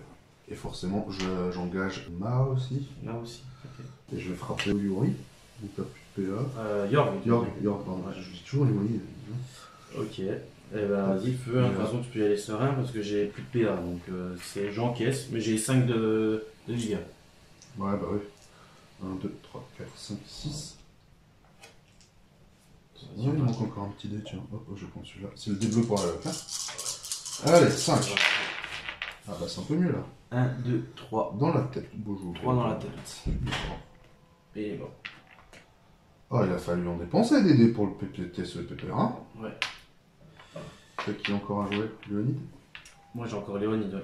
Et forcément, j'engage Ma aussi. Là aussi, ok. Et je vais frapper au Yuri. Donc t'as plus de PA. York. York, pardon. Ouais. Je dis toujours Yuri. Ok. Eh ben vas-y, feu, de toute façon tu peux y aller serein parce que j'ai plus de PA, donc j'encaisse, mais j'ai 5 de dégâts. Ouais, bah oui. 1, 2, 3, 4, 5, 6. Il manque encore un petit dé, tiens. Hop, je prends celui-là. C'est le dé bleu pour la loc, hein. Allez, 5. Ah bah c'est un peu mieux là. 1, 2, 3. Dans la tête, beau jour. 3 dans la tête. Et il est mort. Oh, il a fallu en dépenser des dés pour le PPT, ce PPR, hein. Ouais. C'est qui a encore à jouer, Léonide? Moi j'ai encore Léonide, ouais.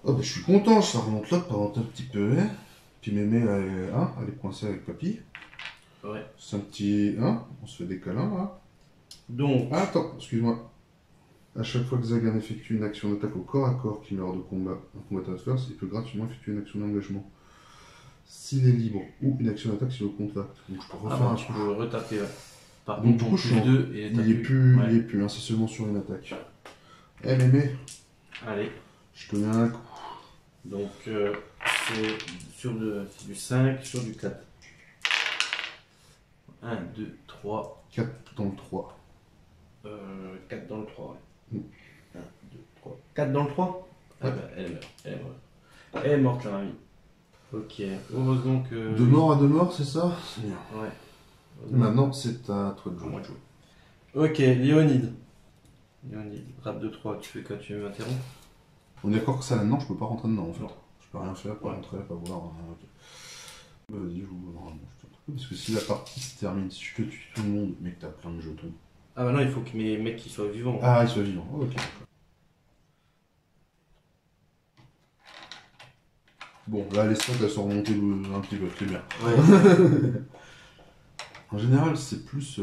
Oh bah je suis content, ça remonte là pendant un petit peu, hein. Puis Mémé, elle est coincée avec Papy. Ouais. C'est un petit... Hein, on se fait des câlins, là. Donc, Ah, attends, excuse-moi. À chaque fois que Zagan effectue une action d'attaque au corps à corps qui meurt de combat, un combattant adverse, il peut gratuitement effectuer une action d'engagement. S'il est libre, ou une action d'attaque s'il est au contact. Donc je peux refaire un tu coup. peux retaper, ouais. Par Donc contre, du coup, plus 2 et il est plus, hein, c'est seulement sur une attaque. Eh Mémé, Allez. je te mets un coup. Donc, c'est sur du 5, sur du 4. 1, 2, 3. 4 dans le 3. 4 dans le 3, ouais. Mm. 1, 2, 3. 4 dans le 3 Ah Ouais. bah, elle est morte. Elle est morte. Elle est morte, la mamie. Ok, heureusement que... De mort à de mort, c'est ça? C'est bien. Ouais. Maintenant, c'est à toi de À moi jouer. de jouer. Ok, Léonide. Léonide, rap de 3, tu fais quoi? Tu m'interromps? On est d'accord que ça là-dedans, je peux pas rentrer dedans en fait. Non. Je peux rien faire, pas Ouais. rentrer, pas voir. Ok. Bah, vas-y, joue normalement. Parce que si la partie se termine, si je te tue tout le monde, mais que t'as plein de jetons. Ah bah non, il faut que mes mecs qui soient vivants. Ah, ils soient vivants. Oh, ok. Bon, là, les stats, elles sont remontées un petit peu, c'est bien. Ouais. En général, c'est plus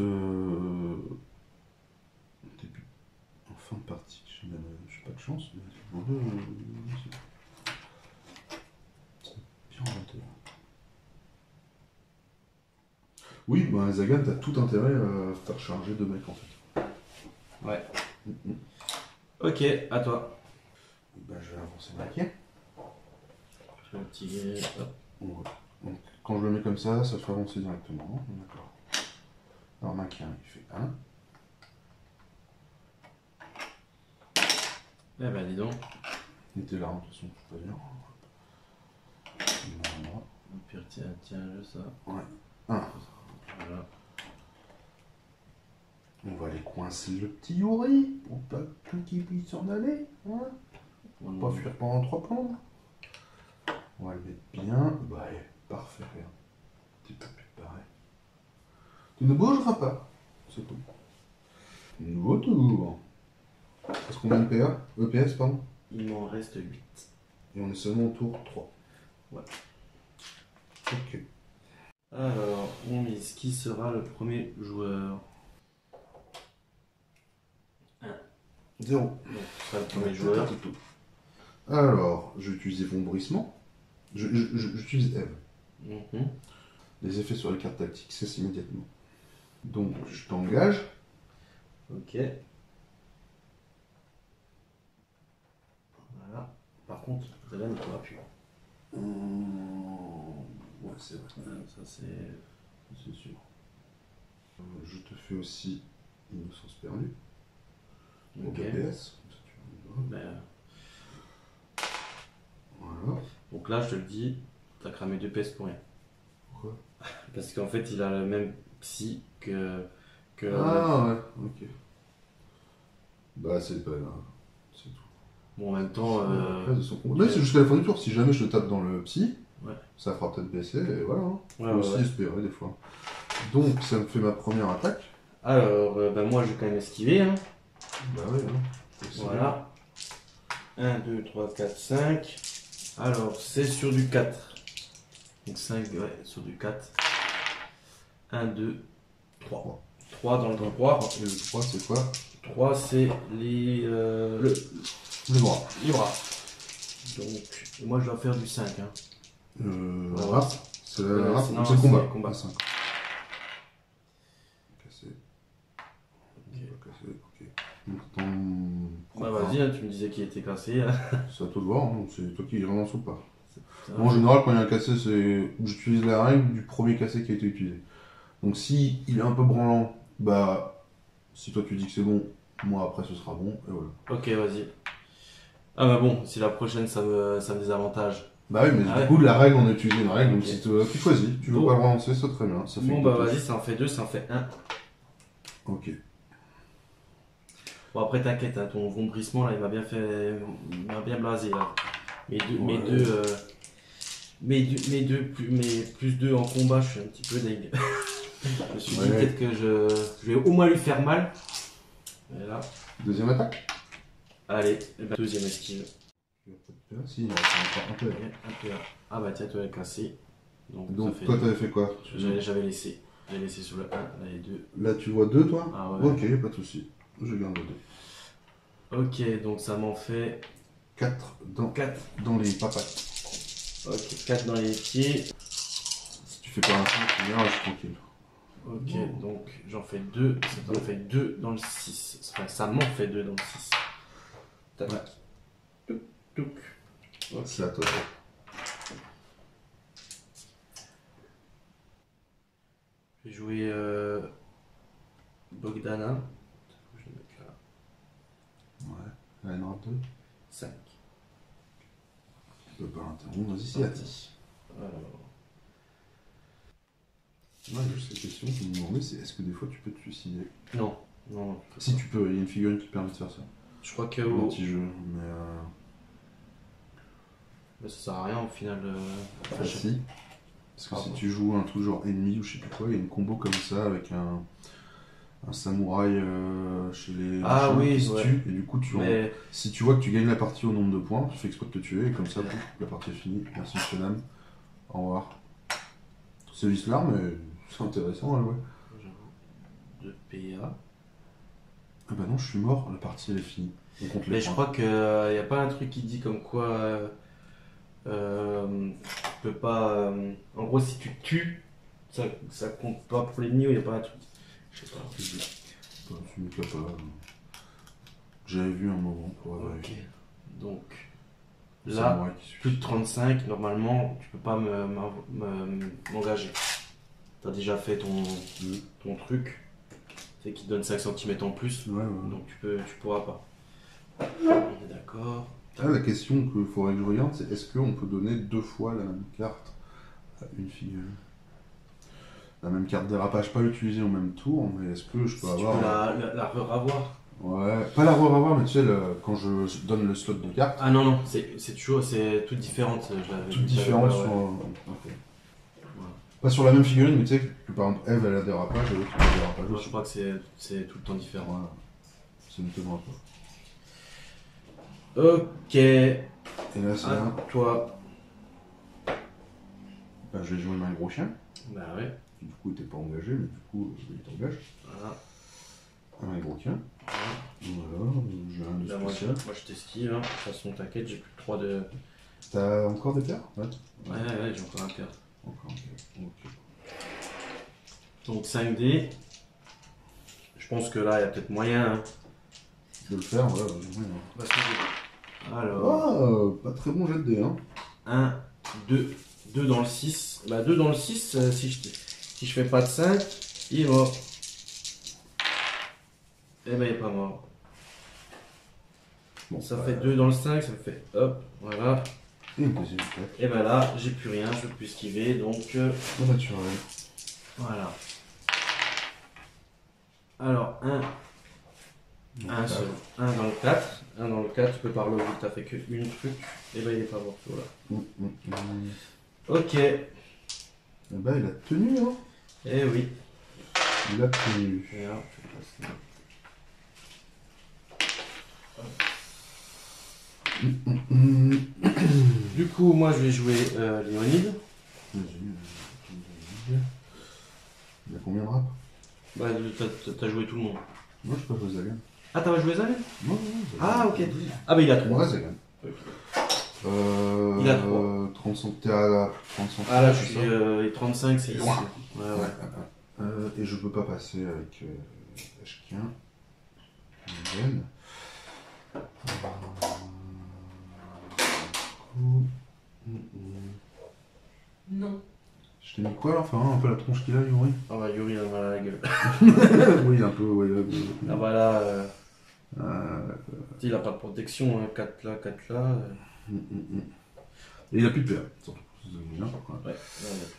début, en fin de partie. Je n'ai pas de chance, mais c'est bien inventé. Oui, ben Zagan, t'as tout intérêt à faire charger 2 mecs en fait. Ouais. Mm. Ok, à toi. Ben, je vais avancer Maquin. Je fais un petit... Hop. Donc, quand je le mets comme ça le fait avancer directement. D'accord. Alors Maquin, il fait 1. Eh ben dis donc. Il était là, de toute façon, je peux pas dire. Voilà. Au pire, tiens, ça. Ouais. 1. Voilà. On va aller coincer le petit Yuri pour pas qu'il puisse s'en aller. Hein, pour pas fuir pendant 3 plombes. On va le mettre bien. Bah, ouais, parfait. Regarde. Tu peux plus te barrer. Tu ne bougeras pas. C'est tout. Nouveau tour. Est-ce qu'on a une PA EPS, pardon. Il m'en reste 8. Et on est seulement au tour 3. Ouais. Ok. Alors, on mise. Qui sera le premier joueur? 0. Donc, ce sera le premier joueur. Alors, je vais utiliser Vombrissement. J'utilise Eve. Mhm. Les effets sur les cartes tactiques cessent immédiatement. Donc, je t'engage. Ok. Voilà. Par contre, Zagan ne pourra plus. Ouais, c'est vrai. Ça, c'est sûr. Je te fais aussi Innocence perdue. Au Ok. BPS. Comme ça, tu vois. Ben, Voilà. donc là, je te le dis, t'as cramé 2 PS pour rien. Pourquoi? Parce qu'en fait, il a le même psy que Ah ouais, ok. Bah, c'est pas grave. C'est tout. bon, en même temps, De son combat. Mais c'est jusqu'à la fin du tour. Si jamais je te tape dans le psy, Ouais. ça fera peut-être baisser et voilà. Hein. Ouais, Faut aussi ouais. espérer des fois. Donc ça me fait ma première attaque. Alors, moi je vais quand même esquiver. Hein. Bah ouais, hein. Voilà. 1, 2, 3, 4, 5. Alors, c'est sur du 4. Donc 5, ouais, sur du 4. 1, 2, 3. 3 dans le 3. Et le 3 c'est quoi? 3 c'est les, Les bras. les bras. Donc, moi je dois faire du 5. Hein. La Ouais. race. C'est la Ouais, race. non, C'est le combat. c'est le combat. Le 5. Cassé. Cassé, ok. Donc ton... Bah vas-y, hein, tu me disais qu'il était cassé. Hein. C'est à toi de voir, hein. C'est toi qui relance ou pas. Ça Moi, en général, quand il y a un cassé, c'est... j'utilise la règle du premier cassé qui a été utilisé. Donc si il est un peu branlant, bah si toi tu dis que c'est bon, moi après ce sera bon, et voilà. Ok, vas-y. Ah bah bon, si la prochaine ça me désavantage. Bah oui, mais Ah du ouais. coup, la règle, on a utilisé une règle, donc Ok. si tu choisis, tu veux Bon. pas le relancer, c'est très bien. Ça fait Bon une bah touche. vas-y, ça en fait 2, ça en fait 1. Ok. Bon après t'inquiète, hein, ton vombrissement là il m'a bien fait. Il m'a bien blasé là. Mes Ouais. deux, plus 2 en combat, je suis un petit peu dingue. Je me suis dit Ouais. peut-être que je vais au moins lui faire mal. Et là, Deuxième attaque. allez, eh ben, deuxième esquive. Si, il reste encore un peu. Un peu. Ah bah tiens, toi elle est cassée. Donc, Donc ça fait toi deux. t'avais fait quoi? J'avais laissé. J'ai laissé sur le 1, là les 2. Là tu vois 2 toi? Ah ouais. Ok, pas de soucis. Je garde le 2. Ok, donc ça m'en fait 4 4. dans les papates. Ok, 4 dans les pieds. Si tu fais pas un 5, tu verras, je suis tranquille. Ok, donc j'en fais 2. Ça m'en fait 2 dans le 6. Enfin, ça m'en fait 2 dans le 6. Tac. Ouais. Touc, touc. Ok. C'est à toi. Je vais jouer Bogdana. Je vais mettre là. Ouais. Là, il y en aura 2. 5. Je peux pas l'interrompre, vas-y, c'est à ti. Alors, Moi, juste la question que je me demandais, c'est est-ce que des fois tu peux te suicider? non, non, non. Si tu peux, il y a une figurine qui permet de faire ça. Je crois que Un petit jeu, mais ça sert à rien au final. enfin, si. Parce que Ah si bon. tu joues un truc genre ennemi ou je sais plus quoi, il y a une combo comme ça avec un samouraï chez les Ah machins oui, qui se ouais. tue, et du coup Mais si tu vois que tu gagnes la partie au nombre de points, tu fais exprès de te tuer et comme ça Ouais. pouf, la partie est finie. Merci monsieur Nam. Au revoir. C'est l'histoire mais c'est intéressant à jouer. j'avoue, de PA. Ah bah non, je suis mort, la partie elle est finie. On compte les Mais je points. crois qu'il n'y a pas un truc qui dit comme quoi tu peux pas. En gros, si tu te tues, ça compte pas pour l'ennemi ou il n'y a pas un truc. Je sais pas. Bah, tu me fais pas. J'avais vu un moment pour Ok. vérifier. Donc Le là, samouraï qui suit. plus de 35, normalement, tu peux pas m'engager. T'as déjà fait ton truc. C'est qui te donne 5 cm en plus. Ouais, ouais. Donc tu pourras pas. On est d'accord. Ah, la question qu'il faudrait que je regarde, c'est est-ce qu'on peut donner 2 fois la même carte à une figure? La même carte dérapage, pas l'utiliser au même tour, mais est-ce que je peux Si tu avoir. peux la revoir. Ouais, pas la revoir, mais tu sais, quand je donne le slot de carte, Ah non, non, c'est toujours, c'est toutes différentes. toutes différentes ouais, sur. ouais. Ok. Pas sur la même figurine, mais tu sais que par exemple Eve elle a dérapage et l'autre elle a dérapage Moi, aussi. je crois que c'est tout le temps différent. Voilà. C'est une tellement pas. Ok, Et là, c'est là. toi. Bah, je vais jouer un gros chien, Bah ouais, qui du coup était pas engagé, mais du coup il t'engage. voilà. Un gros chien. Voilà, j'ai un de Là, moi, spécial. je t'esquive. Hein. De toute façon, t'inquiète, j'ai plus que 3 de. T'as encore des paires? Ouais. Ouais, j'ai encore un paire. Encore, ok. Donc 5D. Je pense que là, il y a peut-être moyen. Hein. De le faire, voilà, j'ai moyen. Parce que- Alors, Ah, pas très bon jet de dés, hein. 1, 2, 2 dans le 6. Bah, 2 dans le 6, si je fais pas de 5, il est mort. Eh ben, il est pas mort. Bon, Ça bah, fait 2 dans le 5, ça fait hop, voilà. Et une deuxième attaque. Et ben là, j'ai plus rien, je peux plus esquiver, donc Au naturel. voilà. Alors, un seul. 1 dans le 4. 1 dans le 4, tu peux par le vu que t'as fait que une truc. Et ben il est pas mort, voilà. Ok. Eh bah, il a tenu, hein. Eh oui. La tenue. Et là, je vais passer. Du coup, moi je vais jouer Léonide. Vas-y. Il y a combien de rap? Bah, t'as joué tout le monde. Moi, je peux jouer Zagan. Ah, t'as joué Zagan? Non, non, Ah, ok. Ah, bah il a 3. Ouais, Zagan. Ok. Il a 3. 30 centimes à 30 centimes. Ah, là, je suis. Et 35, c'est ici. Ouais. Et je peux pas passer avec Ashkin. Zagan. Non. Je t'ai mis quoi là? Enfin, un peu la tronche qu'il a, Yuri. Ah, bah Yuri, il a mal à la gueule. Oui, un peu, ouais. Ah, bah là. Il a pas de protection, hein. 4 là, 4 là. Et il a plus de PA, surtout pour ce zombie-là. Ouais, là, il a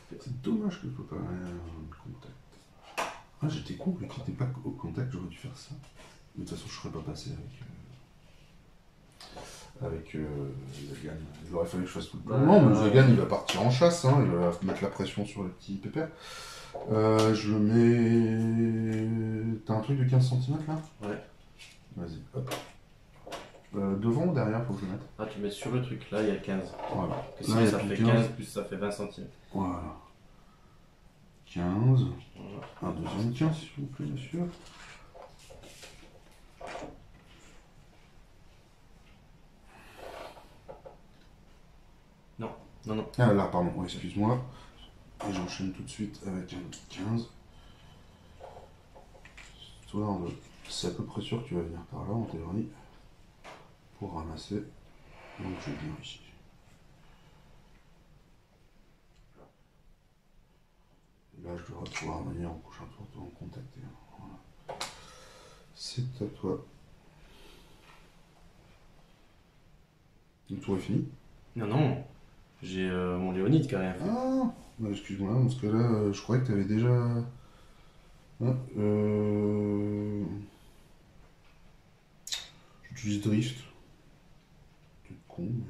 plus de C'est dommage que je peux pas aller en contact. Ah, j'étais con, vu qu'il n'était pas au contact, j'aurais dû faire ça. Mais de toute façon, je serais pas passé avec Zagan. Il aurait fallu que je fasse tout le plan. Non, mais Zagan, il va partir en chasse, hein. Il va mettre la pression sur le petit pépère. Je le mets. T'as un truc de 15 cm là? Ouais. Vas-y, hop. Devant ou derrière, faut que je le mette? Ah, tu mets sur le truc, là il y a 15. Voilà. Parce que sinon, ça fait 15 plus ça fait 20 centimes. Voilà. 15. Un deuxième 15, s'il vous plaît, monsieur. Non. Ah là, pardon, oui, excuse-moi. Et j'enchaîne tout de suite avec un 15. Histoire de. C'est à peu près sûr que tu vas venir par là, en théorie. Pour ramasser. Donc je vais venir ici. Et là, je devrais pouvoir venir au prochain tour te contacter. Voilà. C'est à toi. Le tour est fini? Non. J'ai mon Léonide qui a rien fait. Ah, bah, excuse-moi, dans ce cas-là, je croyais que tu avais déjà. Ah, j'utilise Drift. C'est con, mais.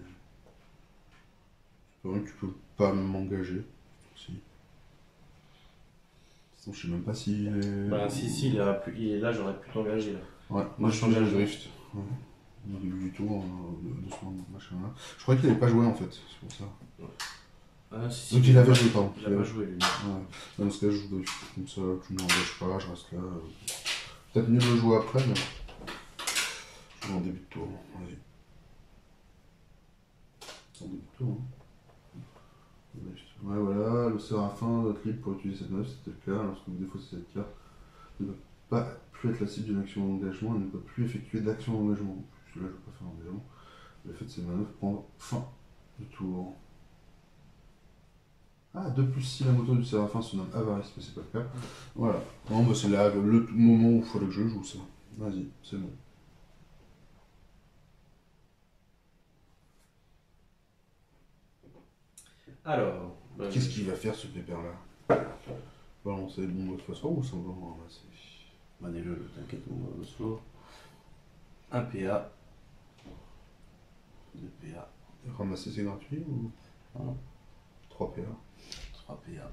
C'est vrai que tu peux pas m'engager. Si. Sinon, je sais même pas s'il est. Bah, si, il est là, j'aurais pu t'engager là. Ouais, moi je changeais le Drift. Ouais. Au début du tour, doucement, machin là. Je croyais qu'il avait pas joué en fait, c'est pour ça. Ah, si, Donc il avait joué, pardon. Il a pas joué lui. Ouais. Dans ce cas, je joue Drift. Comme ça, tu ne m'engages pas, je reste là. Peut-être mieux de le jouer après, mais. Je joue en début de tour. Vas-y. En début de tour, hein. Ouais, voilà, le séraphin, notre libre pour utiliser cette neuf, c'était le cas. Lorsque vous défaussez cette carte, ne peut pas plus être la cible d'une action d'engagement et ne peut plus effectuer d'action d'engagement. Là, je ne vais pas faire d'engagement. Le fait de ces manœuvres prendre fin du tour. Ah, 2+6, la moto du séraphin se nomme Avarice, mais c'est pas le cas. Voilà. Non, bah c'est là le moment où il fallait que je joue ça. Vas-y, c'est bon. Alors. Qu'est-ce qu'il va faire ce pépère-là? Balancer le bon de façon ou simplement ramasser? Manez-le, t'inquiète, mon slow. 1 PA. 2 PA. Ramasser c'est gratuit ou? Non. 3 PA. 3 PA.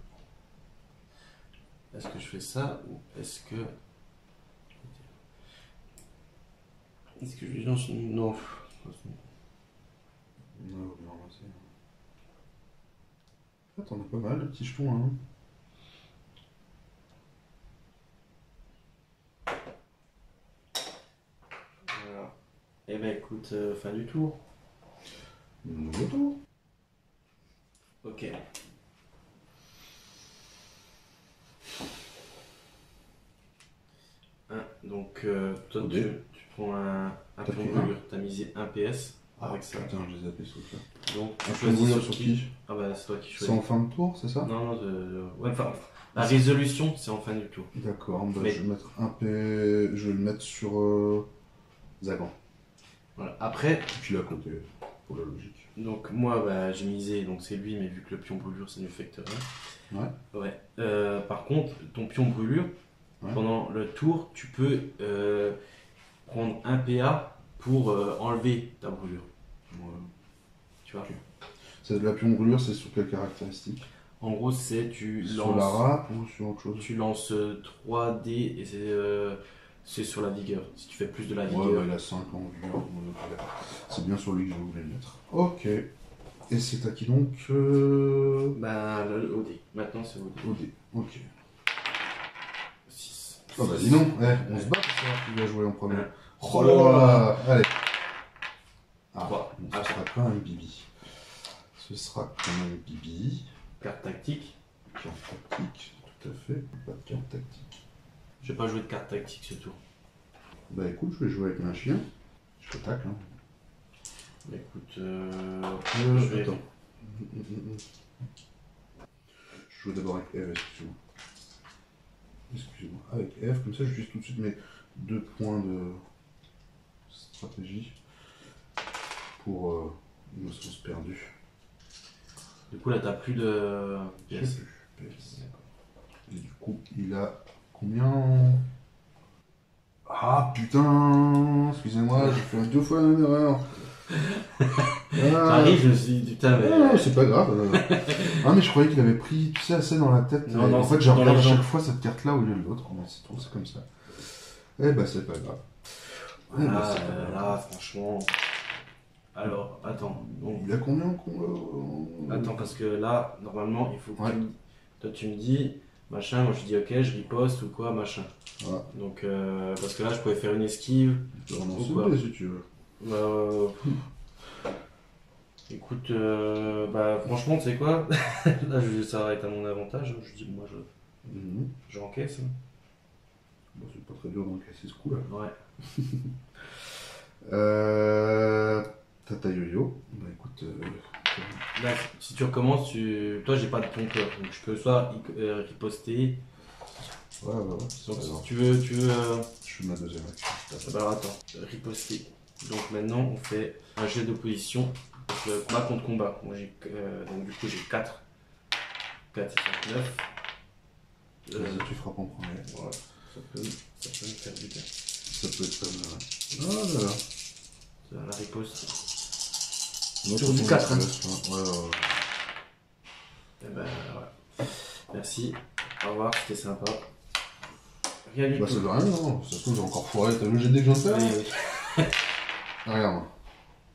Est-ce que je fais ça ou est-ce que. Est-ce que je vais lancer. Non. Non, il vaut bien ramasser. En fait, on a pas mal de petits jetons, hein. Voilà. Eh ben écoute, fin du tour. Nouveau tour. Ok. Donc toi tu prends un pion de brûlure, t'as misé 1 PS avec ça. Putain, j'ai zappé ce truc-là. Donc Un tu pion de choisis brûlure sur sur qui? qui? Ah bah c'est toi qui C'est choisis. en fin de tour, c'est ça? Non, ouais, enfin, la résolution c'est en fin du tour. D'accord, bah, Mais- je vais mettre un P. Je vais le mettre sur Zagan. Voilà. Après, Puis la côté, pour la logique. donc moi bah, j'ai misé, donc c'est lui, mais vu que le pion brûlure ça ne fait rien. Ouais. Ouais. Par contre, ton pion brûlure, Ouais. pendant le tour, tu peux prendre un PA pour enlever ta brûlure. Voilà. Tu vois? C'est de la pion de brûlure, c'est sur quelle caractéristique? En gros, c'est Sur la rap ou sur autre chose? tu lances 3 dés et c'est sur la vigueur. Si tu fais plus de la Ouais, vigueur. bah, il a 5 en vigueur. C'est bien sur lui que je voulais le mettre. Ok. Et c'est à qui donc Bah, le OD. Maintenant, c'est OD. OD. Ok. 6. Oh bah dis donc, on se bat pour savoir qui va jouer en premier. Ouais. Oh là là. Allez. Ah, Trois. bon, ce sera quand même Bibi. Ce sera quand même Bibi. Carte tactique. Carte tactique, tout à fait. Pas de carte tactique. Je vais pas jouer de carte tactique ce tour. Bah écoute, je vais jouer avec un chien. Je te tacle. Hein. Bah, écoute, je vais... Attends. Je joue d'abord avec F, excuse-moi. Excuse-moi. Avec F, comme ça j'utilise tout de suite mes 2 points de stratégie pour innocence perdue. Du coup, là, t'as plus de Je pièces. sais plus. PS. Et du coup, il a combien? Ah putain, excusez-moi, j'ai fait 2 fois la même erreur. Ça arrive, je me suis dit, putain, mais. Non, c'est pas grave. Ah, mais je croyais qu'il avait pris, tu sais, assez dans la tête. Non, Et non, en fait, c'est je dans regarde à l'argent. chaque fois cette carte-là au lieu de l'autre. Mais c'est tout, c'est comme ça. Eh bah, c'est pas grave. Eh bah, c'est pas grave. Là, franchement. Alors, attends. Donc, Il a combien attends, parce que là, normalement, il faut que Ouais. toi, tu me dis, machin, moi je dis, ok, je riposte ou quoi, machin. Ouais. Donc, parce que là, je pouvais faire une esquive. Tu peux relancer Ou quoi. le dé si tu veux. Écoute, bah franchement, tu sais quoi? Là, ça va être à mon avantage. Je dis, moi, j'encaisse. Bon, c'est pas très dur d'encaisser ce coup-là. Ouais. Tata Yo-Yo. Bah écoute. Là, si tu recommences, toi, j'ai pas de compteur. Donc, je peux soit riposter. Ouais. Donc, C'est pas si grave. tu veux. Je fais ma deuxième action. Bah, alors, attends, riposter. Donc, maintenant, on fait un jet d'opposition. Donc, combat contre combat. Moi, donc, du coup, j'ai 4. 4 et 5, 9. Vas-y, tu frappes en premier. Voilà. Ça peut me faire du bien. Ça peut être pas mal. Oh là là. C'est la riposte. Moi, Sur je du trouve 4, que hein. ça laisse, ouais. Eh ben, ouais. Merci. Au revoir, c'était sympa. Rien du Bah, tout. ça veut rien, non. Ça se trouve, j'ai encore foiré. T'as vu le jet de dés que je viens de faire? Oui, oui. Regarde.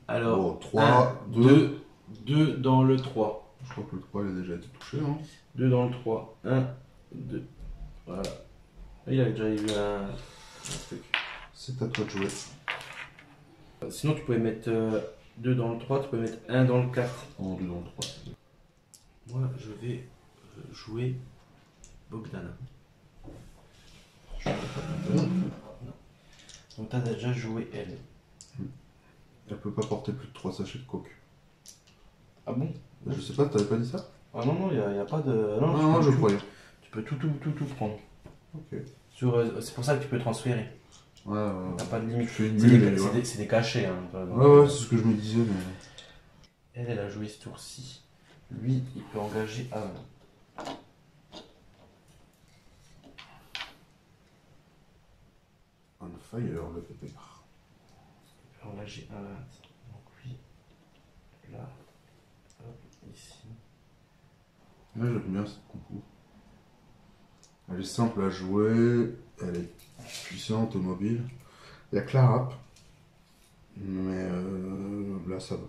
Alors, Bon, 3, 2. 2 dans le 3. Je crois que le 3 il a déjà été touché. Hein. 2 dans le 3. 1, 2. Voilà. Il avait déjà eu un truc. C'est à toi de jouer. Sinon, tu pouvais mettre 2 dans le 3, tu pouvais mettre 1 dans le 4. En 2 dans le 3. Moi, je vais jouer Bogdana. Donc, t'as déjà joué elle. Elle peut pas porter plus de 3 sachets de coke. Ah bon? Je sais pas, t'avais pas dit ça? Ah non, il n'y a pas de. Non, je croyais. Tu peux tout prendre. Ok. C'est pour ça que tu peux transférer. Ouais. T'as pas de limite. Je fais une C'est nulle, des, mais c'est ouais. des cachets. Hein, Ouais, c'est ce que je me disais, mais. Elle a joué ce tour-ci. Lui, il peut engager à 20. On fire, le pépère. Il peut engager à 20. Donc lui, là, hop, ici. Ouais, j'aime bien cette compo. Elle est simple à jouer, elle est puissante au mobile. Il y a que la rap. Mais là ça va.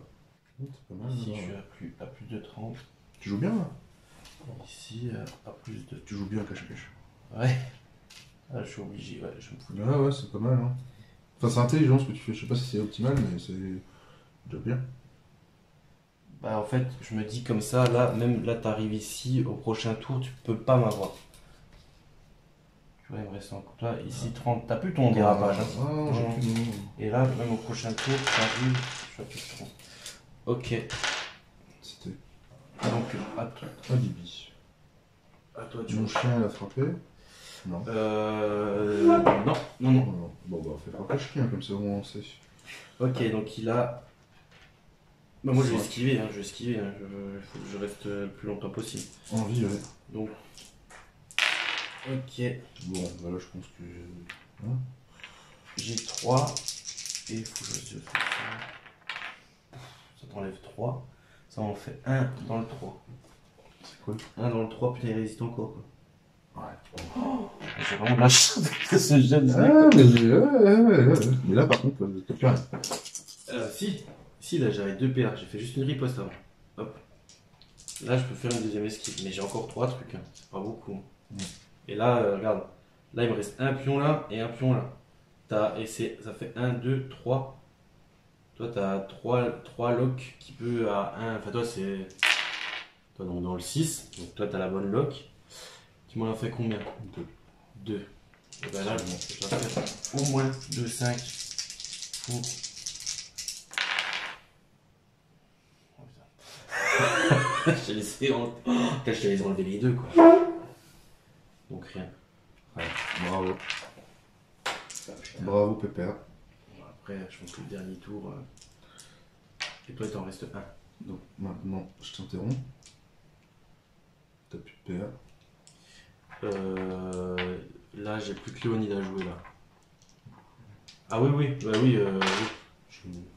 C'est pas mal. Ici, là. je suis à plus de 30. Tu joues bien là? Ici, à plus de. Tu joues bien cache-cache. Ouais. Ah, je suis obligé, ouais, je me fous. Ouais, c'est pas mal. Hein. Enfin, c'est intelligent ce que tu fais. Je sais pas si c'est optimal, mais c'est déjà bien. Bah, en fait, je me dis comme ça, là, même là, t'arrives ici, au prochain tour, tu peux pas m'avoir. Tu vois, il me reste encore. Là, ici, 30. T'as plus ton dérapage. Hein. Ah, non, j'ai plus de nom. Et là, même au prochain tour, t'arrives, je suis à plus de 30. Ok. C'était Donc, à toi. Alibi. À toi, tu Mon chien, il a frappé. Non. Non. Non. Bon, bah, fais frapper le chien, comme ça au moins on sait. Ok, donc il a. Bah, moi, je vais Ouais. esquiver, hein, il faut que je reste le plus longtemps possible. Envie, ouais. Donc. Ok, Bon, bah là, je pense que. Hein j'ai 3. Et il faut que je fasse ça. Ça t'enlève 3. Ça en fait 1 dans le 3. C'est quoi. 1 dans le 3, putain, il résiste encore quoi. Ouais. J'ai vraiment de la chance que ce jeune. Mais là, par contre, t'as plus rien. Si, là j'avais 2 PA, j'ai fait juste une riposte avant. Hop. Là je peux faire une deuxième esquive, mais j'ai encore 3 trucs, hein. C'est pas beaucoup. Et là, regarde, là il me reste un pion là et un pion là. Ça fait 1, 2, 3. Toi t'as 3 locks qui peut à 1. Enfin toi c'est. Toi donc dans le 6, donc toi t'as la bonne lock. Tu m'en as fait combien? 2. Et ben là je dois faire au moins 2, 5 pour. Je t'ai laissé enlever les 2 quoi. Donc rien. Ouais, bravo. Bravo, Pépère. Bon, après, je pense que le dernier tour. Et toi, il t'en reste 1. Donc maintenant, je t'interromps. T'as plus de PA. Là, j'ai plus que Léonide à jouer là. Ah oui, bah oui.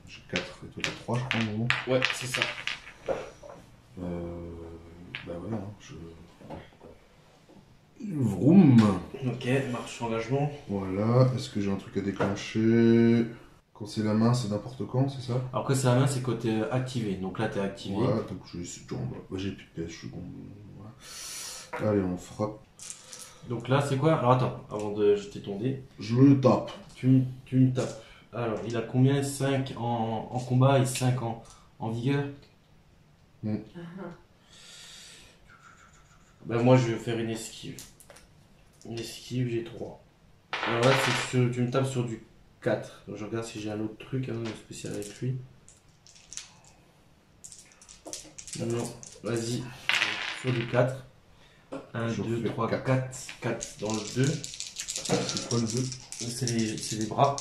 J'ai 4 et toi t'as 3, je crois, au moment. Ouais, c'est ça. Bah ouais, hein, Vroom. Ok, marche engagement. Voilà, est-ce que j'ai un truc à déclencher? Quand c'est la main, c'est n'importe quand, c'est ça? Après, c'est la main, c'est quand t'es activé. Donc là, t'es activé. Ouais, donc j'ai plus de PS, je suis con. Voilà. Allez, on frappe. Donc là, c'est quoi? Alors attends, avant de jeter ton dé, Je le tape. tu me tapes. Alors, il a combien? 5 en combat et 5 en vigueur? Ben moi, je vais faire une esquive. Une esquive, j'ai 3. Alors là, tu me tapes sur du 4. Donc, je regarde si j'ai un autre truc spécial avec lui. Non, vas-y. Sur du 4. 1, 2, 3, 4. 4 dans le 2. C'est quoi le 2? C'est les bras.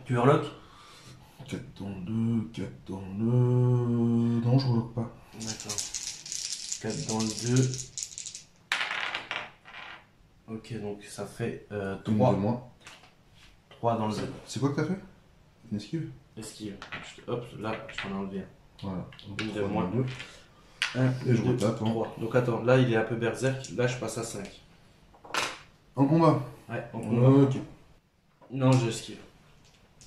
Tu reloques? 4 dans le 2, 4 dans le... Non, je reloque pas. D'accord. 4 dans le 2. Ok, donc ça fait 3. 3 dans le 2. C'est quoi que t'as fait? Une esquive? Esquive. Hop, là, je t'en ai enlevé un. Voilà. Une de 3 moins. dans le 2. 1, Et je retape. 3. Donc attends, là il est un peu berserk, là je passe à 5. En combat? Ouais, en combat. Ok. Non, j'esquive.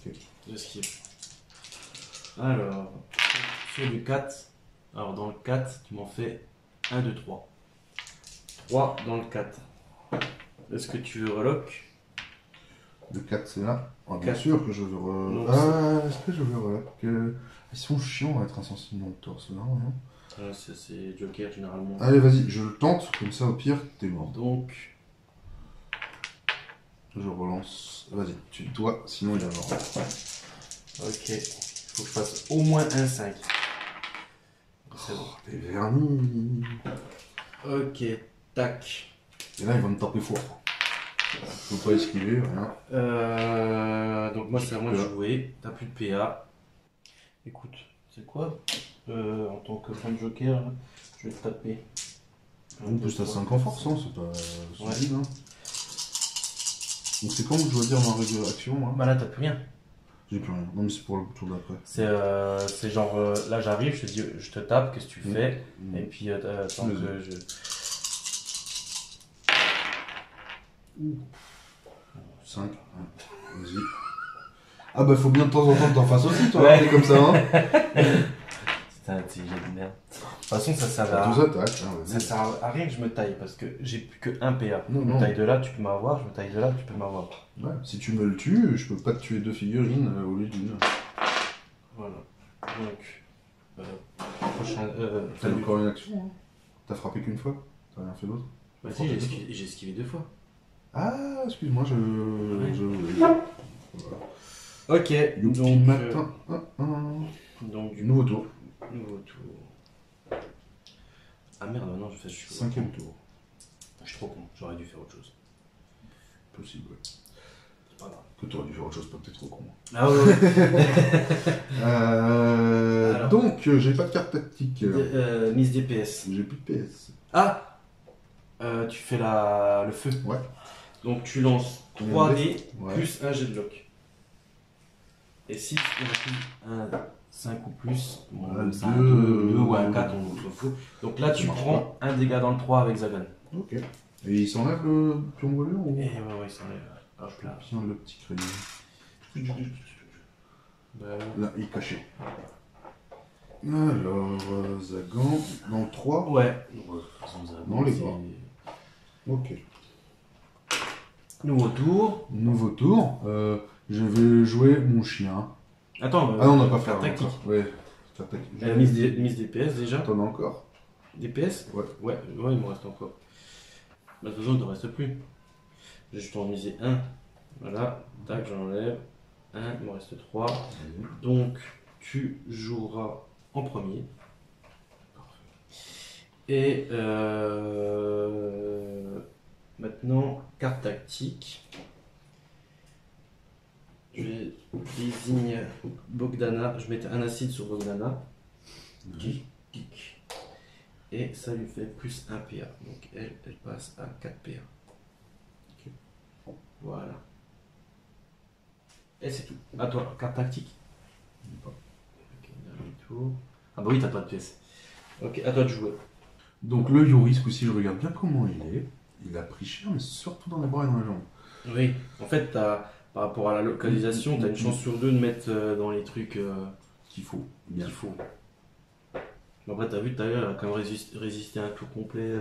Ok. J'esquive. Alors, sur du 4. Alors dans le 4, tu m'en fais 1, 2, 3. 3 dans le 4. Est-ce que tu veux relock? Le 4 c'est là. Ah, bien 4. sûr que je veux Donc, est-ce que je veux relock? Ils sont chiants à être insensibles dans le torse là. Hein. C'est Joker généralement. Allez, vas-y, je le tente, comme ça au pire, t'es mort. Donc, je relance. Vas-y, tu dois, sinon il est mort. ok. Il faut que je fasse au moins un 5. C'est bon. T'es vernis. Ok, tac. Et là, il va me taper fort. Faut pas esquiver, rien. Donc moi c'est à moi de jouer. T'as plus de PA. Écoute, c'est quoi en tant que fan Joker, là, je vais te taper. En plus, t'as 5 en force, hein, c'est pas solide. Ouais. Hein. Donc c'est quand que je dois dire ma réaction hein? Bah là t'as plus rien. J'ai plus rien. Non, mais c'est pour le tour d'après. C'est genre là j'arrive, je te dis je te tape, qu'est-ce que tu fais? Et puis attends que je. 5. Vas-y. Ah bah faut bien de temps en temps que t'en fasses aussi toi, Ouais. t'es comme ça hein. Putain, t'es de merde. De toute façon ça sert T'as à. 2 attaques. Hein, Ça sert à rien que je me taille parce que j'ai plus que 1 PA. Non, Je me non. taille de là, tu peux m'avoir, je me taille de là, tu peux m'avoir. Ouais, si tu me le tues, je peux pas te tuer 2 figurines au lieu d'une. Voilà. Donc, prochain. T'as encore une action hein. T'as frappé qu'une fois? T'as rien fait d'autre? Bah si, j'ai esquivé 2 fois. Ah, excuse-moi, Ok, donc, donc, matin. donc du Nouveau tour. nouveau tour. Ah merde, non, je suis 5ème tour. Je suis trop con, j'aurais dû faire autre chose. Possible, ouais. C'est pas grave. Que t'aurais dû faire autre chose, pas que t'es trop con. Ah ouais. Alors. Donc, j'ai pas de carte tactique. Mise DPS. J'ai plus de PS. Ah tu fais le feu. Ouais. Donc tu lances 3 dés Ouais. plus un jet de lock. Et si tu rajoutes un 5 ou plus. Bon, Ah, c'est un deux, 2 ou un 4, on s'en fout. Donc là, Ça tu marche prends un dégât dans le 3 avec Zagan. Ok. Et il s'enlève le pion brûlure ou Et ouais, ça enlève. Hop là. Bien le petit crayon. Bah, Là, il est caché. Alors, Zagan, dans le 3. ouais. Non, les bras. Ok. Nouveau tour. Nouveau tour. Je vais jouer mon chien. Attends, Ah non, on n'a pas fait carte tactique. Ouais. Carte tactique. Mise des PS déjà. T'en as encore? Des PS? Ouais. Ouais, il me reste encore. Bah, de toute façon, il ne reste plus. J'ai juste en miser un. Voilà, tac, j'enlève. 1, il me reste 3. Donc, tu joueras en premier. Et maintenant, carte tactique. Je désigne Bogdana. Je mets un acide sur Bogdana. Kick. Et ça lui fait plus 1 PA. Donc elle passe à 4 PA. Okay. Voilà. Et c'est tout. À toi, carte tactique. Ok, dernier tour. Ah bah oui, t'as pas de pièce. Ok, à toi de jouer. Donc le Yuri, ce coup-ci, je regarde bien comment il est. Il a pris cher, mais surtout dans les bras et dans les jambes. Oui, en fait, par rapport à la localisation, t'as une chance sur 2 de mettre dans les trucs qu'il faut. Bien. qu'il faut. Après, t'as vu tout à l'heure, elle a quand même résisté à un tour complet.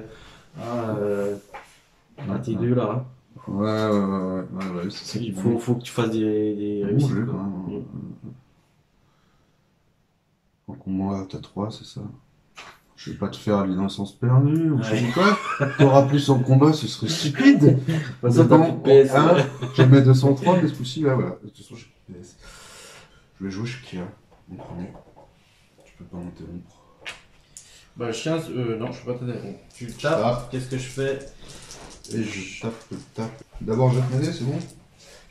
T'es deux là. Hein. Ouais, c'est ça. Il faut que tu fasses des réussites. Bouger, Quoi. quand même. Donc moi, t'as 3, c'est ça. Je vais pas te faire l'innocence perdue ou je sais quoi. T'auras plus en combat, ce serait stupide. Ça, t'as plus de PS. Je mets 203, mais ce coup-ci, là, voilà. De toute façon, j'ai plus de PS. Je vais jouer chez Kia, en premier. Tu peux pas m'interrompre. Bah, le chien, non, je peux pas t'interrompre. Tu tapes, qu'est-ce que je fais? Et je tape. D'abord, je vais te m'aider, c'est bon?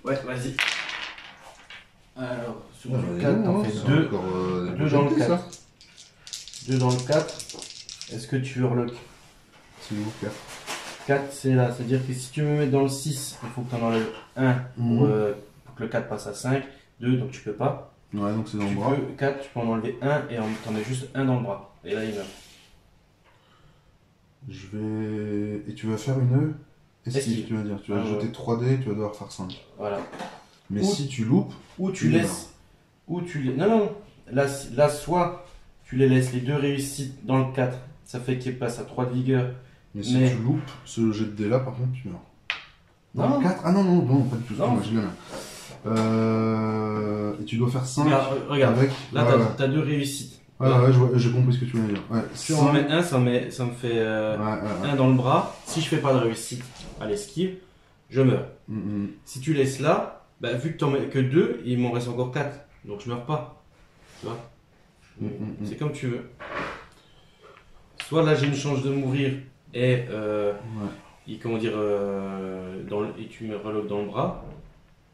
Ouais, vas-y. Alors, sur Ah, le 4, t'en fais 2. 2 dans le 4. 2 dans le 4. Est-ce que tu relock? C'est où, 4? 4, c'est là. C'est-à-dire que si tu me mets dans le 6, il faut que tu en enlèves 1 pour que le 4 passe à 5. 2, donc tu peux pas. Ouais, donc c'est dans le Tu bras. peux 4, tu peux en enlever 1 et t'en mets juste 1 dans le bras. Et là, il meurt. Je vais. Et tu vas faire une esquive, tu vas dire. Tu vas jeter 3D et tu vas devoir faire 5. Voilà. Mais Ou- si tu loupes. Ou tu laisses. Ou tu les. Non. Là, soit tu les laisses les 2 réussites dans le 4. Ça fait qu'il passe à 3 de vigueur. Mais si tu loupes ce jet de dés là, par contre, tu meurs. Non. Dans le 4? Ah non, pas du tout. Non. Moi, j'ai la main. Et tu dois faire 5. Regarde. Avec... Là, t'as 2 réussites. Ouais, j'ai compris ce que tu voulais dire. Ouais, Si tu en mets 1, ça me fait 1 dans le bras. Si je fais pas de réussite à l'esquive, je meurs. Si tu laisses là, bah, vu que tu en mets que 2, il m'en reste encore 4. Donc je meurs pas. Tu vois? C'est comme tu veux. Soit là j'ai une chance de mourir et, et tu me reloques dans le bras.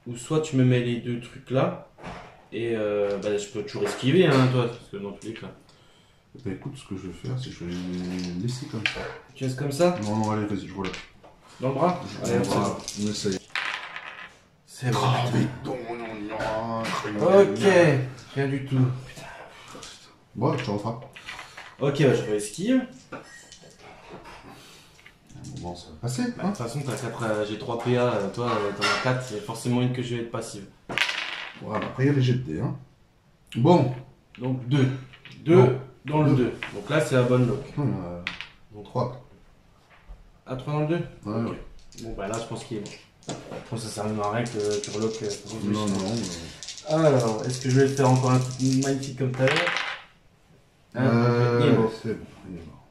Ou soit tu me mets les 2 trucs là. Et je peux toujours esquiver, hein, toi, parce que dans tous les cas. Bah écoute, ce que je vais faire, c'est que je vais les laisser comme ça. Tu laisses comme ça? Non, allez, vas-y, je vois là. Dans le bras? Allez, on essaye. C'est bon. Oh, Ok, rien du tout. Putain. Bon, je te rattrape. Ok, je vais esquive. Bon, ça va passer. De toute façon, j'ai 3 PA, toi t'en as 4, c'est forcément une que je vais être passive. Voilà, après il y a les jets de dés. Hein. Bon. Donc 2. 2 dans le 2. Donc là, c'est la bonne lock. Donc 3. Ah, 3 dans le 2? Ouais. Okay. Bon, bah là, je pense qu'il est bon. Je pense que ça sert à rien que tu reloques. Non. Alors, est-ce que je vais le faire encore un truc magnifique comme tout à l'heure? Il est mort. C'est bon, il est mort.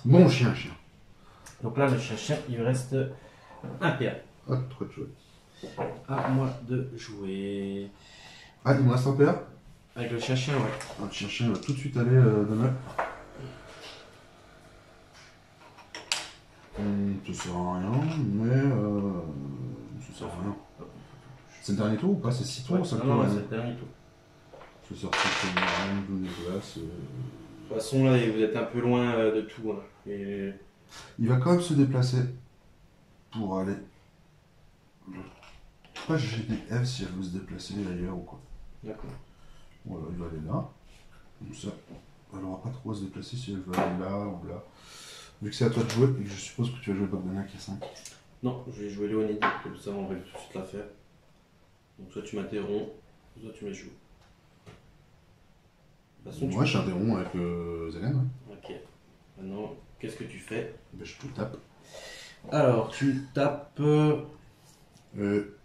Bon chien. Donc là, le chien, il me reste 1 PA. Ah, trop de jouer. À moi de jouer. Ah, il me reste un PA? Avec le chien, ouais. Le chien va tout de suite aller donner. Ça sert à rien, mais ça sert à rien. C'est le dernier tour ou pas? C'est 6 tours ou 5 tours? Non, c'est le dernier tour. Je sors tout rien, je me déplace. De toute façon, là, vous êtes un peu loin de tout. Hein. Et... Il va quand même se déplacer pour aller Après, j'ai des F si elle veut se déplacer ailleurs ou quoi. D'accord. Voilà, il va aller là. Comme ça, elle aura pas trop à se déplacer si elle veut aller là ou là. Vu que c'est à toi de jouer, et que je suppose que tu vas jouer Bogdana qui est 5. Non, je vais jouer Léonide, comme ça on va tout de suite la faire. Donc soit tu m'interromps, soit tu me joues. De toute façon, Moi, je t'interromps avec Zelen. Ouais. Ok. Maintenant, qu'est-ce que tu fais? Ben, je te tape. Alors, tu tapes...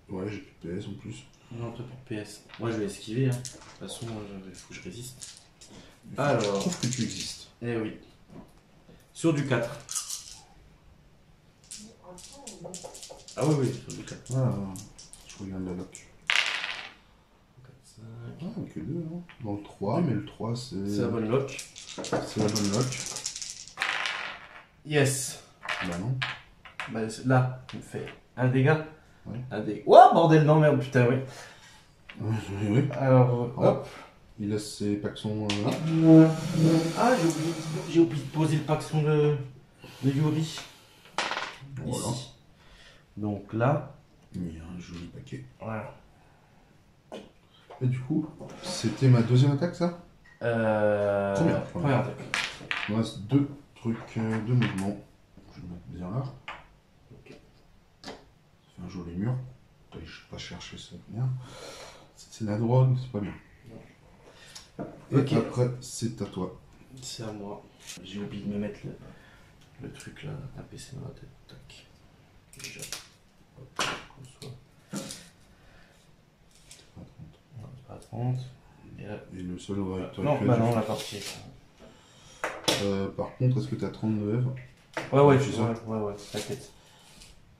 Ouais, j'ai plus de PS en plus. Non, toi plus de PS. Moi je vais esquiver, hein. De toute façon, il faut que je résiste. Je Alors... trouve que tu existes. Eh oui. Sur du 4. Ah oui, oui, sur du 4. Ah, je regarde la lock. 4, 5... Ah, que 2, hein. Dans le 3, mais le 3, c'est... C'est la bonne lock. C'est la bonne lock. Yes. Bah non. Bah, là, il me fait un dégât. Ouais. Un dégât. Oh, bordel, non, merde, putain, oui. Oui. Alors, hop. Il laisse ses paxons là. Ah, j'ai oublié de poser le paxon de Yuri. Voilà. Ici. Donc là, Il y a un joli paquet. voilà. Et du coup, c'était ma deuxième attaque, ça? Première attaque. Il me reste 2 trucs de mouvement. Je vais le mettre bien là. Ok. Ça fait un joli mur. Je ne vais pas chercher ça bien. C'est la drogue, c'est pas bien. Et Ok. après, c'est à toi. C'est à moi. J'ai oublié de me mettre le truc là, un PC dans la tête. Tac. Déjà. Hop, qu'on soit. Non, c'est pas à 30. Et là. Et le seul réacteur Non, actuel, bah non, la partie. par contre, est-ce que tu as 32 F? Ouais, c'est ça. ouais, t'inquiète.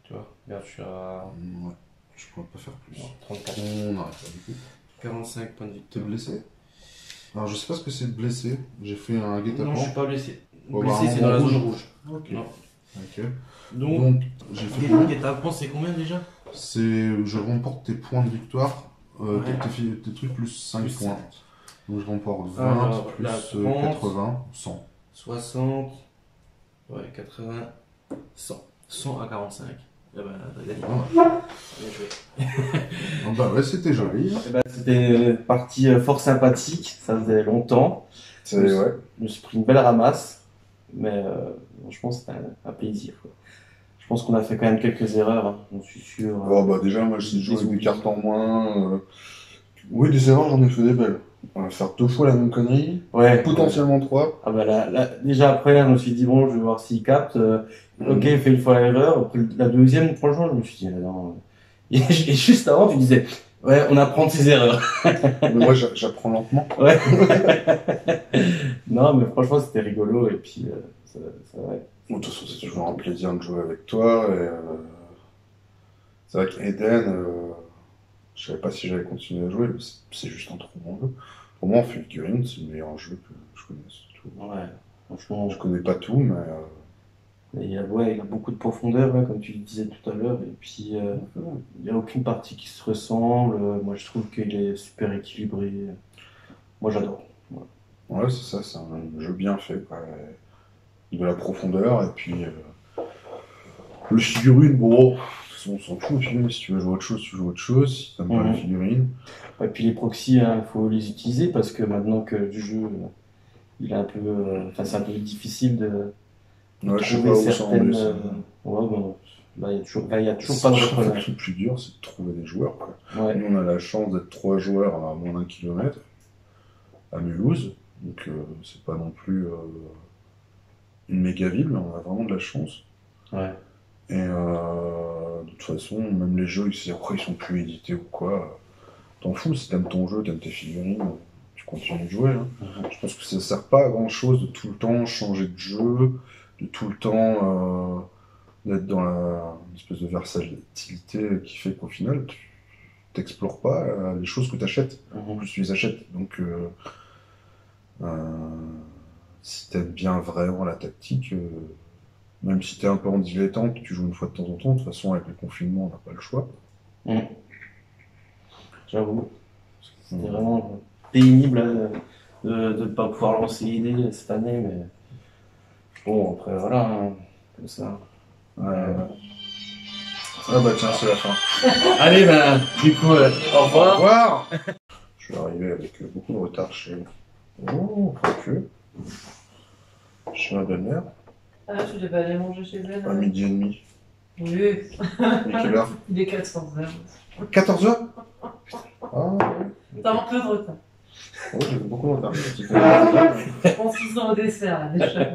Tu vois, regarde, je suis à Ouais, je pourrais pas faire plus. 34. On arrête là, du coup. 45 points de T'es victoire. blessé? Alors, je sais pas ce que c'est de blessé. J'ai fait un Non, guet-apens. je suis pas blessé. Bon, Blessé, bah, c'est dans la rouge. zone rouge. Ok. Non. Ok. Donc, Donc, j'ai fait guet-apens, c'est combien déjà? C'est. Je remporte tes points de victoire. Ouais. Tes trucs plus 5 Plus points. 5. Donc, je remporte 20 Alors, plus là, 30. 80, 100. 60. Ouais, 80. 100. 100 à 45. Eh ben, t'as gagné. Ah, Bien joué. ah bah ouais, c'était joli. Eh ben, c'était une partie fort sympathique, ça faisait longtemps. C'est ouais. Je me suis pris une belle ramasse, mais franchement c'était un plaisir, quoi. Je pense qu'on a fait quand même quelques erreurs, hein, j'en suis sûr. Oh bah déjà, moi j'ai joué avec des cartes en moins. Oui, des erreurs, j'en ai fait des belles. On va faire 2 fois la même connerie, Ouais. potentiellement 3. Ah bah déjà après, je me suis dit bon, je vais voir s'il capte. Ok, il fait une fois l'erreur. Après la deuxième, franchement, je me suis dit non. Et juste avant, tu disais ouais, on apprend de ses erreurs. Mais moi j'apprends lentement. Ouais. Non, mais franchement, c'était rigolo et puis ouais. Bon, de toute façon, c'est toujours un plaisir de jouer avec toi. Et, c'est vrai qu'Eden, je savais pas si j'allais continuer à jouer, mais c'est juste un trop bon jeu. Pour moi, en figurine, c'est le meilleur jeu que je connaisse. Tout. Ouais, franchement. Je connais pas tout, mais. Il y a beaucoup de profondeur, ouais, comme tu le disais tout à l'heure, et puis il n'y a aucune partie qui se ressemble. Moi, je trouve qu'il est super équilibré. Moi, j'adore. Ouais, c'est ça, c'est un jeu bien fait, quoi. De la profondeur, et puis. Le figurine, bon, de toute façon, on s'en fout, au final. Si tu veux jouer autre chose, tu joues autre chose. Si t'aimes pas les figurines. Et puis les proxys, il faut les utiliser parce que maintenant que le jeu, il est un peu. Enfin, c'est un peu difficile de. Ouais, je sais trouver pas où ça en certaines. est, ça. Ouais, bon, là, il y a toujours pas de repreneur. Le plus dur, c'est de trouver des joueurs, quoi. Ouais. Nous, on a la chance d'être 3 joueurs à moins d'1 kilomètre à Mulhouse, donc c'est pas non plus une méga ville, mais on a vraiment de la chance. Ouais. Et de toute façon, même les jeux, après ils sont plus édités ou quoi, t'en fous, si t'aimes ton jeu, t'aimes tes figurines, tu continues de jouer. Hein. Je pense que ça sert pas à grand chose de tout le temps changer de jeu, de tout le temps d'être dans une espèce de versatilité qui fait qu'au final, tu t'explores pas les choses que tu achètes. En plus, tu les achètes. Donc, si tu aimes bien vraiment la tactique, même si tu es un peu en dilettante, tu joues une fois de temps en temps, de toute façon, avec le confinement, on n'a pas le choix. J'avoue. C'était vraiment pénible de ne pas pouvoir lancer l'idée cette année, mais bon, après, voilà, hein, comme ça. Ah bah tiens, c'est la fin. Allez, ben, du coup, au Au revoir. revoir. Je suis arrivé avec beaucoup de retard chez... Oh, que... Chez ma belle-mère, Ah, tu devais aller manger chez elle. à midi et demi. Oui. Et quelle heure? Il est 14h. 14h? Ah ouais. T'as un peu de retard. Oh, j'ai beaucoup de retard. On se sent au dessert, là, déjà. Ouais.